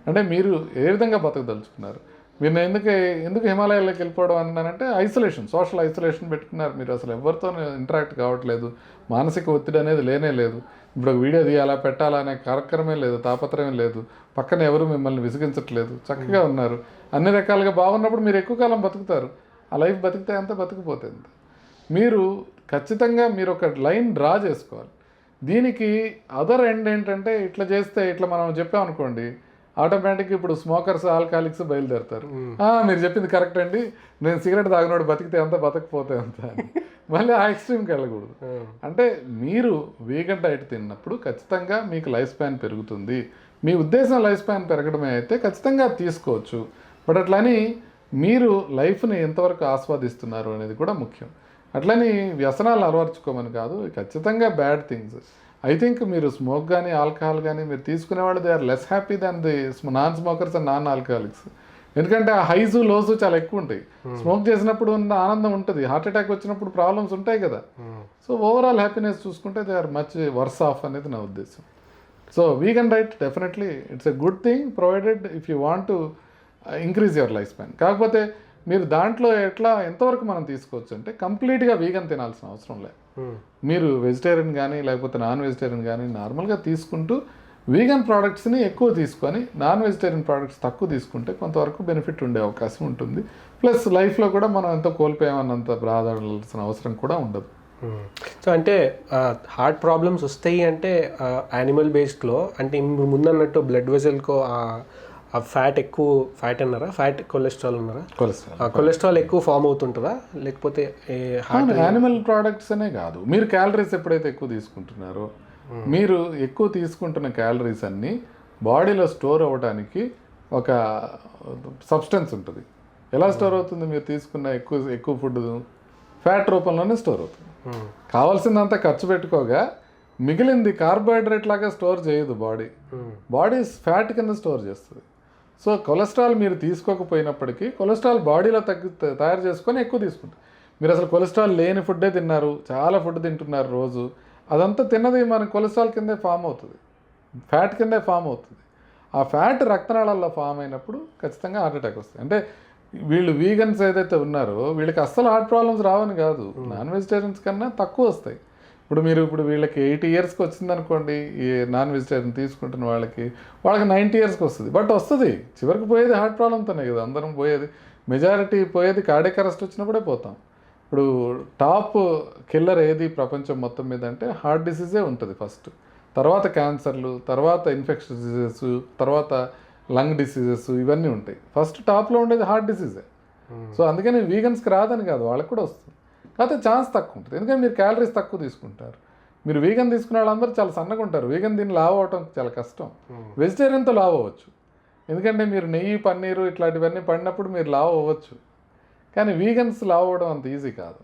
అంటే మీరు ఏ విధంగా బతకదలుచుకున్నారు. మీరు ఎందుకు హిమాలయాల్లోకి వెళ్ళిపోవడం అన్నానంటే ఐసోలేషన్, సోషల్ ఐసోలేషన్ పెట్టుకున్నారు. మీరు అసలు ఎవరితో ఇంటరాక్ట్ కావట్లేదు, మానసిక ఒత్తిడి అనేది లేనే లేదు. ఇప్పుడు ఒక వీడియో తీయాలా పెట్టాలా అనే కార్యక్రమే లేదు, తాపత్రయం లేదు, పక్కన ఎవరు మిమ్మల్ని విసిగించట్లేదు, చక్కగా ఉన్నారు. అన్ని రకాలుగా బాగున్నప్పుడు మీరు ఎక్కువ కాలం బతుకుతారు. ఆ లైఫ్ బతికితే అంత బతికిపోతే అంత. మీరు ఖచ్చితంగా మీరు ఒక లైన్ డ్రా చేసుకోవాలి. దీనికి అదర్ ఎండ్ ఏంటంటే ఇట్లా చేస్తే ఇట్లా మనం చెప్పామనుకోండి, ఆటోమేటిక్గా ఇప్పుడు స్మోకర్స్ ఆల్కహాలిక్స్ బయలుదేరుతారు. మీరు చెప్పింది కరెక్ట్ అండి, నేను సిగరెట్ తాగినోడు బతికితే అంత బతకపోతే అంత అని మళ్ళీ ఆ ఎక్స్ట్రీమ్కి వెళ్ళకూడదు. అంటే మీరు వీగన్ డైట్ తిన్నప్పుడు ఖచ్చితంగా మీకు లైఫ్ స్పాన్ పెరుగుతుంది. మీ ఉద్దేశం లైఫ్ స్పాన్ పెరగడమే అయితే ఖచ్చితంగా తీసుకోవచ్చు. బట్ అట్లని మీరు లైఫ్ని ఎంతవరకు ఆస్వాదిస్తున్నారు అనేది కూడా ముఖ్యం. అట్లని వ్యసనాలు అలవర్చుకోమని కాదు, ఖచ్చితంగా బ్యాడ్ థింగ్స్. ఐ థింక్ మీరు స్మోక్ కానీ ఆల్కహాల్ కానీ మీరు తీసుకునే వాళ్ళు they are less happy than the non smokers and non alcoholics. ఎందుకంటే ఆ హైస్ లోస్ చాలా ఎక్కువ ఉంటాయి. స్మోక్ చేసినప్పుడు ఉన్న ఆనందం ఉంటుంది, హార్ట్ అటాక్ వచ్చినప్పుడు ప్రాబ్లమ్స్ ఉంటాయి కదా. సో ఓవరాల్ హ్యాపీనెస్ చూసుకుంటే they are much worse off అనేది నా ఉద్దేశం. So vegan diet definitely it's a good thing provided if you want to increase your life span. కాకపోతే మీరు దాంట్లో ఎంతవరకు మనం తీసుకోవచ్చు అంటే కంప్లీట్గా వీగన్ తినాల్సిన అవసరం లేదు. మీరు వెజిటేరియన్ కానీ లేకపోతే నాన్ వెజిటేరియన్ కానీ నార్మల్గా తీసుకుంటూ వీగన్ ప్రోడక్ట్స్ని ఎక్కువ తీసుకొని నాన్ వెజిటేరియన్ ప్రోడక్ట్స్ తక్కువ తీసుకుంటే కొంతవరకు బెనిఫిట్ ఉండే అవకాశం ఉంటుంది. ప్లస్ లైఫ్లో కూడా మనం ఎంతో కోల్పోయామన్నంత బాధపడాల్సిన అవసరం కూడా ఉండదు. సో అంటే హార్ట్ ప్రాబ్లమ్స్ వస్తాయి అంటే యానిమల్ బేస్డ్లో అంటే ముందన్నట్టు బ్లడ్ వెజల్కో ఆ ఫ్యాట్ అన్నారా, కొలెస్ట్రాల్ అన్నారా, కొలెస్ట్రాల్ ఎక్కువ ఫామ్ అవుతుంటుందా లేకపోతే యానిమల్ ప్రోడక్ట్స్ అనే కాదు, మీరు క్యాలరీస్ ఎప్పుడైతే ఎక్కువ తీసుకుంటున్నారో మీరు ఎక్కువ తీసుకుంటున్న క్యాలరీస్ అన్నీ బాడీలో స్టోర్ అవ్వడానికి ఒక సబ్స్టెన్స్ ఉంటుంది. ఎలా స్టోర్ అవుతుంది? మీరు తీసుకున్న ఎక్కువ ఫుడ్ ఫ్యాట్ రూపంలోనే స్టోర్ అవుతుంది. కావాల్సిందంతా ఖర్చు పెట్టుకోగా మిగిలింది కార్బోహైడ్రేట్ లాగా స్టోర్ చేయదు బాడీ ఫ్యాట్ కింద స్టోర్ చేస్తుంది. సో కొలెస్ట్రాల్ మీరు తీసుకోకపోయినప్పటికీ కొలెస్ట్రాల్ బాడీలో తయారు చేసుకొని ఎక్కువ తీసుకుంటారు. మీరు అసలు కొలెస్ట్రాల్ లేని ఫుడ్డే తిన్నారు, చాలా ఫుడ్ తింటున్నారు రోజు, అదంతా తిన్నది మన కొలెస్ట్రాల్ కిందే ఫామ్ అవుతుంది, ఫ్యాట్ కిందే ఫామ్ అవుతుంది. ఆ ఫ్యాట్ రక్తనాళాల్లో ఫామ్ అయినప్పుడు ఖచ్చితంగా హార్ట్ అటాక్ వస్తాయి. అంటే వీళ్ళు వీగన్స్ ఏదైతే ఉన్నారో వీళ్ళకి అస్సలు హార్ట్ ప్రాబ్లమ్స్ రావని కాదు, నాన్ వెజిటేరియన్స్ కన్నా తక్కువ వస్తాయి. ఇప్పుడు వీళ్ళకి 80 yearsకి వచ్చిందనుకోండి, ఈ నాన్ వెజిటేరియన్ తీసుకుంటున్న వాళ్ళకి 90 yearsకి వస్తుంది. బట్ వస్తుంది, చివరికి పోయేది హార్ట్ ప్రాబ్లంతోనే కదా అందరం పోయేది. మెజారిటీ పోయేది కార్డియాక్ అరెస్ట్ వచ్చినప్పుడే పోతాం. ఇప్పుడు టాప్ కిల్లర్ ఏది ప్రపంచం మొత్తం మీద అంటే హార్ట్ డిసీజే ఉంటుంది ఫస్ట్, తర్వాత క్యాన్సర్లు, తర్వాత ఇన్ఫెక్షన్ డిసీజెస్, తర్వాత లంగ్ డిసీజెస్, ఇవన్నీ ఉంటాయి. ఫస్ట్ టాప్లో ఉండేది హార్ట్ డిసీజే. సో అందుకని వీగన్స్కి రాదని కాదు, వాళ్ళకి కూడా వస్తుంది, కాకపోతే ఛాన్స్ తక్కువ ఉంటుంది. ఎందుకంటే మీరు క్యాలరీస్ తక్కువ తీసుకుంటారు. మీరు వీగన్ తీసుకునే వాళ్ళందరూ చాలా సన్నగా ఉంటారు. వీగన్ దీన్ని లావ్ అవటం చాలా కష్టం. వెజిటేరియన్తో లావ్ అవ్వచ్చు, ఎందుకంటే మీరు నెయ్యి, పన్నీరు ఇట్లాంటివన్నీ పడినప్పుడు మీరు లావ్ అవ్వచ్చు. కానీ వీగన్స్ లావ్ అవ్వడం అంత ఈజీ కాదు.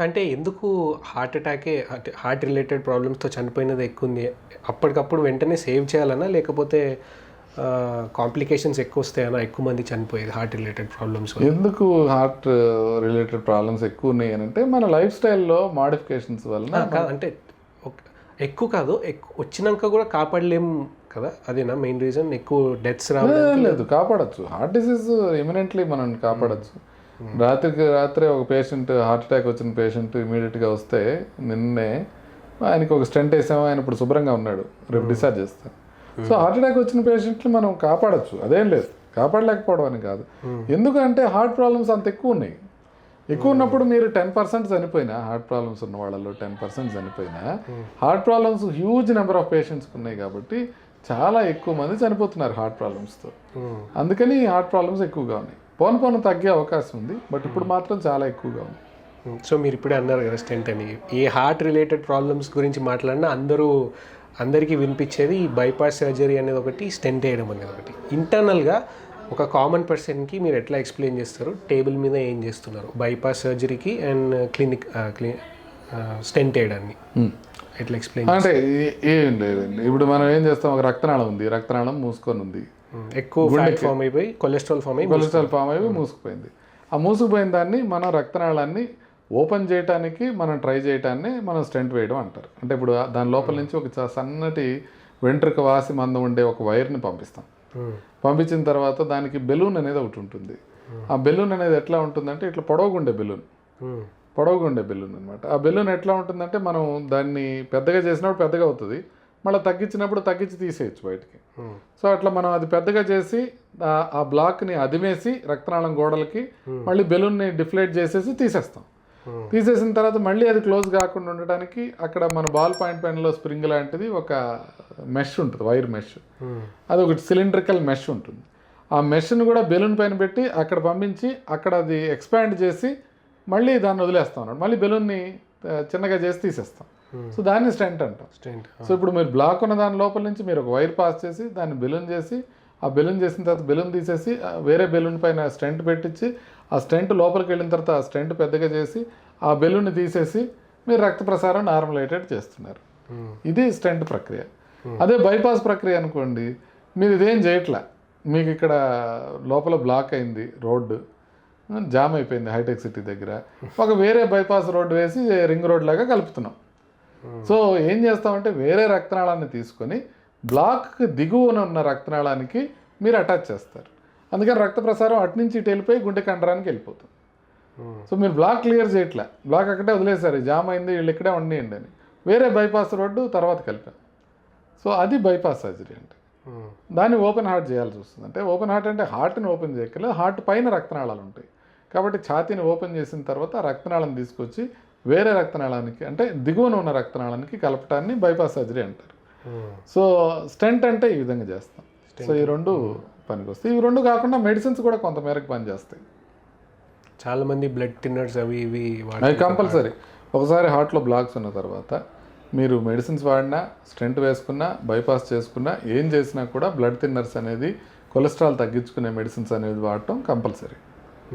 అంటే ఎందుకు హార్ట్ రిలేటెడ్ ప్రాబ్లమ్స్తో చనిపోయినది ఎక్కువ ఉంది? అప్పటికప్పుడు వెంటనే సేవ్ చేయాలన్నా లేకపోతే కాంప్లికేషన్స్ ఎక్కువ వస్తాయన్నా ఎక్కువ మంది చనిపోయేది హార్ట్ రిలేటెడ్ ప్రాబ్లమ్స్? ఎందుకు హార్ట్ రిలేటెడ్ ప్రాబ్లమ్స్ ఎక్కువ ఉన్నాయి అని అంటే మన లైఫ్ స్టైల్లో మాడిఫికేషన్స్ వలన అంటే ఎక్కువ కాదు, వచ్చినాక కూడా కాపాడలేం కదా, అదేనా మెయిన్ రీజన్ ఎక్కువ డెత్స్ లేదు. కాపాడచ్చు, హార్ట్ డిసీజ్ ఇమినెంట్లీ మనం కాపాడచ్చు. రాత్రికి రాత్రే ఒక పేషెంట్ హార్ట్ అటాక్ వచ్చిన పేషెంట్ ఇమీడియట్గా వస్తే నిన్నే ఆయనకి ఒక స్టెంట్ వేసాము, ఆయన ఇప్పుడు శుభ్రంగా ఉన్నాడు, రేపు డిశ్చార్జ్ చేస్తాం. సో హార్ట్ అటాక్ వచ్చిన పేషెంట్ని మనం కాపాడచ్చు, అదేం లేదు, కాపాడలేకపోవడం అని కాదు. ఎందుకంటే హార్ట్ ప్రాబ్లమ్స్ అంత ఎక్కువ ఉన్నాయి. ఎక్కువ ఉన్నప్పుడు మీరు 10% చనిపోయినా, హార్ట్ ప్రాబ్లమ్స్ ఉన్న వాళ్ళలో 10% చనిపోయినా, heart problems huge number of పేషెంట్స్కి ఉన్నాయి కాబట్టి చాలా ఎక్కువ మంది చనిపోతున్నారు హార్ట్ ప్రాబ్లమ్స్తో. అందుకని హార్ట్ ప్రాబ్లమ్స్ ఎక్కువగా ఉన్నాయి. పోను తగ్గే అవకాశం ఉంది, బట్ ఇప్పుడు మాత్రం చాలా ఎక్కువగా ఉంది. సో మీరు ఇప్పుడే అన్నారు కదా స్టెంట్ అని, ఏ హార్ట్ రిలేటెడ్ ప్రాబ్లమ్స్ గురించి మాట్లాడినా అందరికీ వినిపించేది ఈ బైపాస్ సర్జరీ అనేది ఒకటి, స్టెంట్ వేయడం అనేది ఒకటి. ఇంటర్నల్గా ఒక కామన్ పర్సన్కి మీరు ఎట్లా ఎక్స్ప్లెయిన్ చేస్తారు, టేబుల్ మీద ఏం చేస్తున్నారు బైపాస్ సర్జరీకి అండ్ స్టెంట్ వేయడాన్ని ఎట్లా ఎక్స్ప్లెయిన్? అంటే ఏం లేదండి, ఇప్పుడు మనం ఏం చేస్తాం, ఒక రక్తనాళం ఉంది, రక్తనాళం మూసుకొని ఉంది, ఎక్కువ ఫ్యాట్ ఫామ్ అయిపోయి కొలెస్ట్రాల్ ఫామ్ అయిపోయి మూసుకుపోయింది. ఆ మూసుకుపోయిన దాన్ని మనం రక్తనాళాన్ని ఓపెన్ చేయడానికి మనం ట్రై చేయటాన్ని మనం స్టెంట్ వేయడం అంటారు. అంటే ఇప్పుడు దాని లోపల నుంచి ఒక సన్నటి వెంట్రుక వాసి మందం ఉండే ఒక వైర్ని పంపిస్తాం. పంపించిన తర్వాత దానికి బెలూన్ అనేది ఒకటి ఉంటుంది. ఆ బెలూన్ అనేది ఎట్లా ఉంటుందంటే ఇట్లా పొడవుగుండే బెలూన్ అనమాట. ఆ బెలూన్ ఎట్లా ఉంటుందంటే మనం దాన్ని పెద్దగా చేసినప్పుడు పెద్దగా అవుతుంది, మళ్ళీ తగ్గించినప్పుడు తగ్గించి తీసేయచ్చు బయటికి. సో అట్లా మనం అది పెద్దగా చేసి ఆ బ్లాక్ని అదిమేసి రక్తనాళం గోడలకి మళ్ళీ బెలూన్ని డిఫ్లేట్ చేసేసి తీసేసిన తర్వాత మళ్ళీ అది క్లోజ్ కాకుండా ఉండడానికి అక్కడ మన బాల్ పాయింట్ పెన్లో స్ప్రింగ్ లాంటిది ఒక మెష్ ఉంటుంది, వైర్ మెష్. అది ఒకటి సిలిండ్రికల్ మెష్ ఉంటుంది. ఆ మెష్ని కూడా బెలూన్ పైన పెట్టి అక్కడ పంపించి అక్కడ అది ఎక్స్పాండ్ చేసి మళ్ళీ దాన్ని వదిలేస్తాం అన్నమాట. మళ్ళీ బెలూన్ని చిన్నగా చేసి తీసేస్తాం. సో దాన్ని స్టెంట్ అంటాం. సో ఇప్పుడు మీరు బ్లాక్ ఉన్న దాని లోపల నుంచి మీరు ఒక వైర్ పాస్ చేసి దాన్ని బెలూన్ చేసి, ఆ బెలూన్ చేసిన తర్వాత బెలూన్ తీసేసి వేరే బెలూన్ పైన స్టెంట్ పెట్టించి ఆ స్టెంట్ లోపలికి వెళ్ళిన తర్వాత ఆ స్టెంట్ పెద్దగా చేసి ఆ బెలూన్ని తీసేసి మీరు రక్త ప్రసారం నార్మలైటెడ్ చేస్తున్నారు. ఇది స్టెంట్ ప్రక్రియ. అదే బైపాస్ ప్రక్రియ అనుకోండి, మీరు ఇదేం చేయట్లా, మీకు ఇక్కడ లోపల బ్లాక్ అయింది, రోడ్డు జామ్ అయిపోయింది హైటెక్ సిటీ దగ్గర, ఒక వేరే బైపాస్ రోడ్డు వేసి రింగ్ రోడ్ లాగా కలుపుతున్నాం. సో ఏం చేస్తామంటే వేరే రక్తనాళాన్ని తీసుకొని బ్లాక్ దిగువన ఉన్న రక్తనాళానికి మీరు అటాచ్ చేస్తారు. అందుకని రక్త ప్రసారం అటు నుంచి ఇటు వెళ్ళిపోయి గుండె కండరానికి వెళ్ళిపోతుంది. సో మీరు బ్లాక్ క్లియర్ చేయట్లే, బ్లాక్ అక్కడే వదిలేసారు, జామ్ అయింది, వీళ్ళు ఇక్కడే ఉండేయండి అని వేరే బైపాస్ రోడ్డు తర్వాత కలిపాం. సో అది బైపాస్ సర్జరీ అంటే. దాన్ని ఓపెన్ హార్ట్ చేయాల్సి వస్తుంది. అంటే ఓపెన్ హార్ట్ అంటే హార్ట్ని ఓపెన్ చేయక్కర్లేదు, హార్ట్ పైన రక్తనాళాలు ఉంటాయి కాబట్టి ఛాతీని ఓపెన్ చేసిన తర్వాత ఆ రక్తనాళాన్ని తీసుకొచ్చి వేరే రక్తనాళానికి అంటే దిగువన ఉన్న రక్తనాళానికి కలపటాన్ని బైపాస్ సర్జరీ అంటారు. సో స్టెంట్ అంటే ఈ విధంగా చేస్తాం. సో ఈ రెండు పనికి వస్తాయి. ఇవి రెండు కాకుండా మెడిసిన్స్ కూడా కొంతమేరకు పనిచేస్తాయి. చాలామంది బ్లడ్ థిన్నర్స్ అవి ఇవి కంపల్సరీ. ఒకసారి హార్ట్లో బ్లాక్స్ ఉన్న తర్వాత మీరు మెడిసిన్స్ వాడినా, స్టెంట్ వేసుకున్నా, బైపాస్ చేసుకున్నా, ఏం చేసినా కూడా బ్లడ్ థిన్నర్స్ అనేది కొలెస్ట్రాల్ తగ్గించుకునే మెడిసిన్స్ అనేది వాడటం కంపల్సరీ.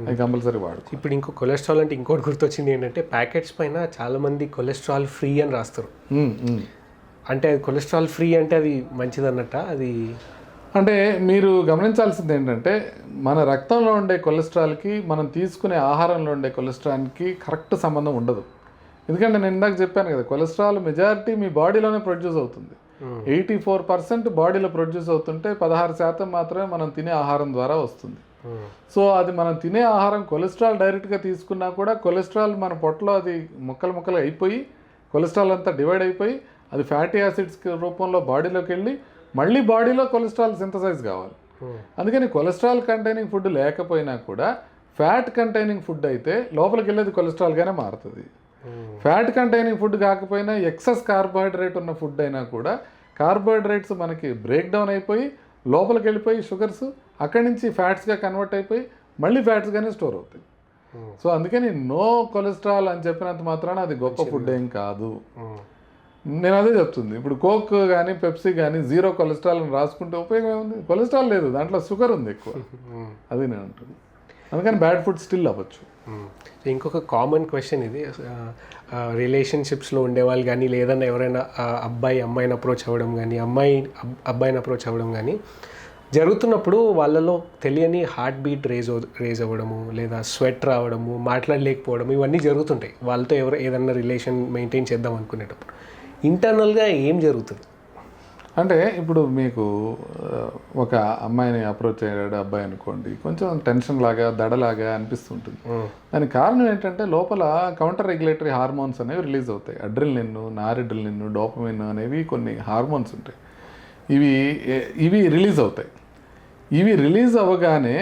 అది కంపల్సరీ వాడు. ఇప్పుడు ఇంకో కొలెస్ట్రాల్ అంటే ఇంకోటి గుర్తొచ్చింది ఏంటంటే ప్యాకెట్స్ పైన చాలామంది కొలెస్ట్రాల్ ఫ్రీ అని రాస్తారు. అంటే అది కొలెస్ట్రాల్ ఫ్రీ అంటే అది మంచిదన్నట్ట? అది అంటే మీరు గమనించాల్సింది ఏంటంటే మన రక్తంలో ఉండే కొలెస్ట్రాల్కి మనం తీసుకునే ఆహారంలో ఉండే కొలెస్ట్రాల్కి కరెక్ట్ సంబంధం ఉండదు. ఎందుకంటే నేను ఇందాక చెప్పాను కదా, కొలెస్ట్రాల్ మెజారిటీ మీ బాడీలోనే ప్రొడ్యూస్ అవుతుంది. 84% బాడీలో ప్రొడ్యూస్ అవుతుంటే 16% మాత్రమే మనం తినే ఆహారం ద్వారా వస్తుంది. సో అది మనం తినే ఆహారం కొలెస్ట్రాల్ డైరెక్ట్గా తీసుకున్నా కూడా కొలెస్ట్రాల్ మన పొట్టలో అది ముక్కలు అయిపోయి కొలెస్ట్రాల్ అంతా డివైడ్ అయిపోయి అది ఫ్యాటీ యాసిడ్స్ రూపంలో బాడీలోకి వెళ్ళి మళ్ళీ బాడీలో కొలెస్ట్రాల్ సింథసైజ్ కావాలి. అందుకని కొలెస్ట్రాల్ కంటైనింగ్ ఫుడ్ లేకపోయినా కూడా ఫ్యాట్ కంటైనింగ్ ఫుడ్ అయితే లోపలికి వెళ్ళేది కొలెస్ట్రాల్గానే మారుతుంది. ఫ్యాట్ కంటైనింగ్ ఫుడ్ కాకపోయినా ఎక్సెస్ కార్బోహైడ్రేట్ ఉన్న ఫుడ్ అయినా కూడా కార్బోహైడ్రేట్స్ మనకి బ్రేక్ డౌన్ అయిపోయి లోపలికి వెళ్ళిపోయి షుగర్స్ అక్కడి నుంచి ఫ్యాట్స్గా కన్వర్ట్ అయిపోయి మళ్ళీ ఫ్యాట్స్గానే స్టోర్ అవుతాయి. సో అందుకని నో కొలెస్ట్రాల్ అని చెప్పినంత మాత్రాన అది గొప్ప ఫుడ్ ఏం కాదు. నేను అదే చెప్తుంది. ఇప్పుడు కోక్ కానీ పెప్సీ కానీ 0 కొలెస్ట్రాల్ అని రాసుకుంటే ఉపయోగం ఏముంది? కొలెస్ట్రాల్ లేదు, దాంట్లో షుగర్ ఉంది ఎక్కువ. అది నేను అంటుంది. అందుకని బ్యాడ్ ఫుడ్ స్టిల్ అవ్వచ్చు. ఇంకొక కామన్ క్వశ్చన్ ఇది, రిలేషన్షిప్స్లో ఉండేవాళ్ళు కానీ లేదన్నా ఎవరైనా అబ్బాయి అమ్మాయిని అప్రోచ్ అవ్వడం కానీ అమ్మాయి అబ్బాయిని అప్రోచ్ అవ్వడం కానీ జరుగుతున్నప్పుడు వాళ్ళలో తెలియని హార్ట్ బీట్ రేజ్ అవ్వడము, లేదా స్వెట్ రావడము, మాట్లాడలేకపోవడం, ఇవన్నీ జరుగుతుంటాయి వాళ్ళతో ఏదన్నా రిలేషన్ మెయింటైన్ చేద్దాం అనుకునేటప్పుడు. ఇంటర్నల్గా ఏం జరుగుతుంది? అంటే ఇప్పుడు మీకు ఒక అమ్మాయిని అప్రోచ్ అయ్యాడు అబ్బాయి అనుకోండి, కొంచెం టెన్షన్ లాగా దడలాగా అనిపిస్తుంటుంది. దానికి కారణం ఏంటంటే లోపల కౌంటర్ రెగ్యులేటరీ హార్మోన్స్ అనేవి రిలీజ్ అవుతాయి. అడ్రినలిన్, నారెడ్రినలిన్, డోపమిన్ అనేవి కొన్ని హార్మోన్స్ ఉంటాయి. ఇవి రిలీజ్ అవుతాయి. ఇవి రిలీజ్ అవ్వగానే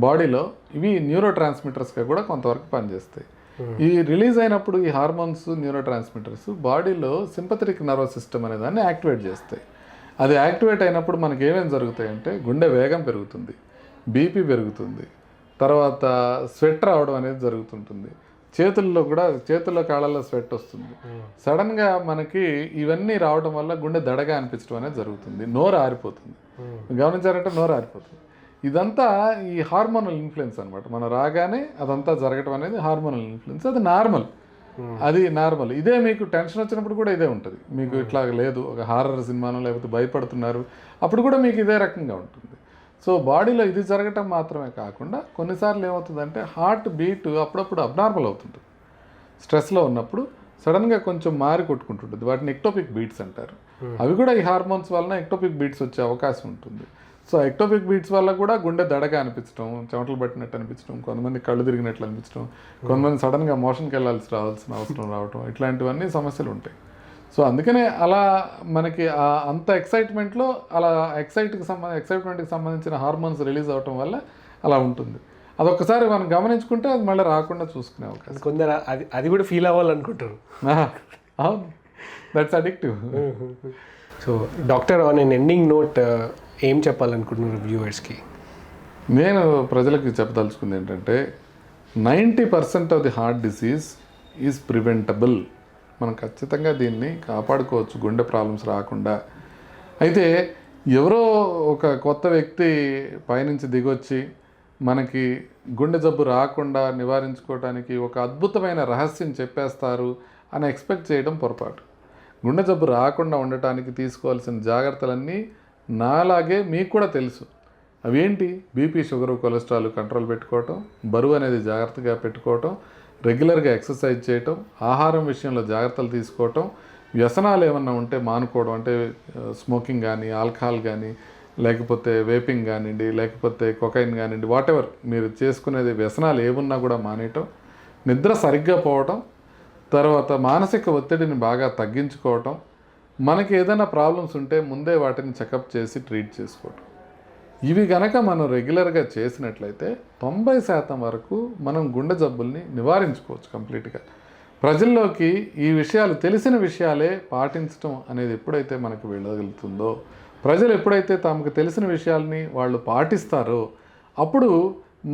బాడీలో ఇవి న్యూరో ట్రాన్స్మిటర్స్గా కూడా కొంతవరకు పనిచేస్తాయి. ఇవి రిలీజ్ అయినప్పుడు ఈ హార్మోన్స్, న్యూరో ట్రాన్స్మిటర్స్ బాడీలో సింపథెటిక్ నర్వస్ సిస్టమ్ అనే దాన్ని యాక్టివేట్ చేస్తాయి. అది యాక్టివేట్ అయినప్పుడు మనకి ఏమేమి జరుగుతాయంటే గుండె వేగం పెరుగుతుంది, బీపీ పెరుగుతుంది, తర్వాత స్వెట్ రావడం అనేది జరుగుతుంటుంది. చేతుల్లో కాళ్ళల్లో స్వెట్ వస్తుంది. సడన్గా మనకి ఇవన్నీ రావడం వల్ల గుండె దడగా అనిపించడం అనేది జరుగుతుంది. నోరు ఆరిపోతుంది. గమనించారంటే నోరు ఆరిపోతుంది. ఇదంతా ఈ హార్మోనల్ ఇన్ఫ్లుయెన్స్ అనమాట. మనం రాగానే అదంతా జరగడం అనేది హార్మోనల్ ఇన్ఫ్లుయెన్స్. అది నార్మల్. ఇదే మీకు టెన్షన్ వచ్చినప్పుడు కూడా ఇదే ఉంటుంది. మీకు ఇట్లా లేదు, ఒక హారర్ సినిమానో లేకపోతే భయపడుతున్నారు, అప్పుడు కూడా మీకు ఇదే రకంగా ఉంటుంది. సో బాడీలో ఇది జరగటం మాత్రమే కాకుండా కొన్నిసార్లు ఏమవుతుందంటే హార్ట్ బీట్ అప్పుడప్పుడు అబ్నార్మల్ అవుతుంటుంది. స్ట్రెస్లో ఉన్నప్పుడు సడన్గా కొంచెం మారి కొట్టుకుంటుంటుంది. వాటిని ఎక్టోపిక్ బీట్స్ అంటారు. అవి కూడా ఈ హార్మోన్స్ వలన ఎక్టోపిక్ బీట్స్ వచ్చే అవకాశం ఉంటుంది. సో ఎక్టోపిక్ బీట్స్ వల్ల కూడా గుండె దడగా అనిపించడం, చెమటలు పట్టినట్టు అనిపించడం, కొంతమంది కళ్ళు తిరిగినట్లు అనిపించడం, కొంతమంది సడన్గా మోషన్కి రావాల్సిన అవసరం రావడం, ఇట్లాంటివన్నీ సమస్యలు ఉంటాయి. సో అందుకనే అలా మనకి అంత ఎక్సైట్మెంట్లో అలా ఎక్సైట్మెంట్కి సంబంధించిన హార్మోన్స్ రిలీజ్ అవ్వటం వల్ల అలా ఉంటుంది. అదొక్కసారి మనం గమనించుకుంటే అది మళ్ళీ రాకుండా చూసుకునే అవకాశం. కొందరు అది కూడా ఫీల్ అవ్వాలనుకుంటారు. అవును, that's addictive. So doctor, on an ending note ఏం చెప్పాలనుకుంటున్నారు వ్యూవర్స్కి? నేను ప్రజలకు చెప్పదలుచుకుంది ఏంటంటే 90% of the heart disease is preventable. మనం ఖచ్చితంగా దీన్ని కాపాడుకోవచ్చు గుండె ప్రాబ్లమ్స్ రాకుండా. అయితే ఎవరో ఒక కొత్త వ్యక్తి పైనుంచి దిగొచ్చి మనకి గుండె జబ్బు రాకుండా నివారించుకోవడానికి ఒక అద్భుతమైన రహస్యం చెప్పేస్తారు అని ఎక్స్పెక్ట్ చేయడం పొరపాటు. గుండె జబ్బు రాకుండా ఉండటానికి తీసుకోవాల్సిన జాగ్రత్తలన్నీ నాలాగే మీకు కూడా తెలుసు. అవేంటి? బీపీ, షుగరు, కొలెస్ట్రాల్ కంట్రోల్ పెట్టుకోవటం, బరువు అనేది జాగ్రత్తగా పెట్టుకోవటం, రెగ్యులర్గా ఎక్సర్సైజ్ చేయటం, ఆహారం విషయంలో జాగ్రత్తలు తీసుకోవటం, వ్యసనాలు ఏమన్నా ఉంటే మానుకోవడం, అంటే స్మోకింగ్ కానీ, ఆల్కహాల్ కానీ, లేకపోతే వేపింగ్ కానివ్వండి, లేకపోతే కొకైన్ కానివ్వండి, వాటెవర్ మీరు చేసుకునేది వ్యసనాలు ఏమున్నా కూడా మానేయటం, నిద్ర సరిగ్గా పోవటం, తర్వాత మానసిక ఒత్తిడిని బాగా తగ్గించుకోవటం, మనకి ఏదైనా ప్రాబ్లమ్స్ ఉంటే ముందే వాటిని చెకప్ చేసి ట్రీట్ చేసుకోవటం. ఇవి కనుక మనం రెగ్యులర్గా చేసినట్లయితే 90% వరకు మనం గుండె జబ్బుల్ని నివారించుకోవచ్చు కంప్లీట్గా. ప్రజల్లోకి ఈ విషయాలు, తెలిసిన విషయాలే పాటించడం అనేది ఎప్పుడైతే మనకు వెళ్ళగలుగుతుందో, ప్రజలు ఎప్పుడైతే తమకు తెలిసిన విషయాల్ని వాళ్ళు పాటిస్తారో అప్పుడు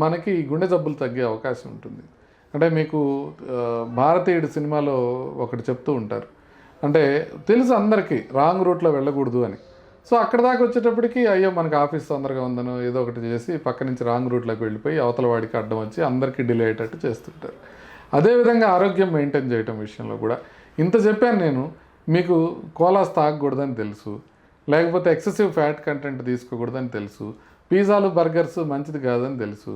మనకి గుండె జబ్బులు తగ్గే అవకాశం ఉంటుంది. అంటే మీకు భారతీయుడు సినిమాలో ఒకటి చెప్తూ ఉంటారు, అంటే తెలుసు అందరికీ రాంగ్ రూట్లో వెళ్ళకూడదు అని. సో అక్కడ దాకా వచ్చేటప్పటికి అయ్యో మనకు ఆఫీస్ తొందరగా ఉందనో ఏదో ఒకటి చేసి పక్క నుంచి రాంగ్ రూట్లోకి వెళ్ళిపోయి అవతల వాడికి అడ్డం వచ్చి అందరికీ డిలే అయ్యేటట్టు చేస్తుంటారు. అదేవిధంగా ఆరోగ్యం మెయింటైన్ చేయటం విషయంలో కూడా ఇంత చెప్పాను నేను. మీకు కోలాస్ తాగకూడదని తెలుసు, లేకపోతే ఎక్సెసివ్ ఫ్యాట్ కంటెంట్ తీసుకోకూడదని తెలుసు, పిజ్జాలు బర్గర్స్ మంచిది కాదని తెలుసు,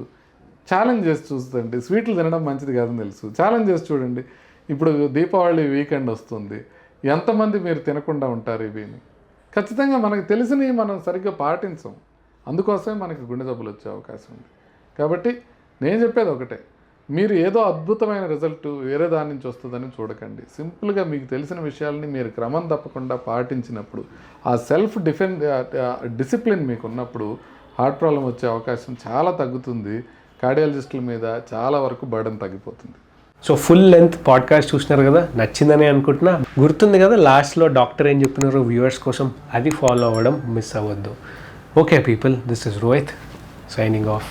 ఛాలెంజ్ చేసి చూస్తుందండి, స్వీట్లు తినడం మంచిది కాదని తెలుసు, ఛాలెంజ్ చేసి చూడండి. ఇప్పుడు దీపావళి వీకెండ్ వస్తుంది, ఎంతమంది మీరు తినకుండా ఉంటారు ఇవిని? ఖచ్చితంగా మనకు తెలిసినవి మనం సరిగ్గా పాటించం, అందుకోసమే మనకి గుండె జబ్బులు వచ్చే అవకాశం ఉంది. కాబట్టి నేను చెప్పేది ఒకటే, మీరు ఏదో అద్భుతమైన రిజల్ట్ వేరే దాని నుంచి వస్తుందని చూడకండి. సింపుల్గా మీకు తెలిసిన విషయాలని మీరు క్రమం తప్పకుండా పాటించినప్పుడు, ఆ సెల్ఫ్ డిసిప్లిన్ మీకు ఉన్నప్పుడు హార్ట్ ప్రాబ్లం వచ్చే అవకాశం చాలా తగ్గుతుంది. కార్డియాలజిస్టుల మీద చాలా వరకు బర్డెన్ తగ్గిపోతుంది. సో ఫుల్ లెంత్ పాడ్కాస్ట్ చూసినారు కదా, నచ్చిందని అనుకుంటున్నా. గుర్తుంది కదా లాస్ట్లో డాక్టర్ ఏం చెప్పినారో వ్యూవర్స్ కోసం, అది ఫాలో అవ్వడం మిస్ అవ్వద్దు. Okay people, this is Rohit signing off.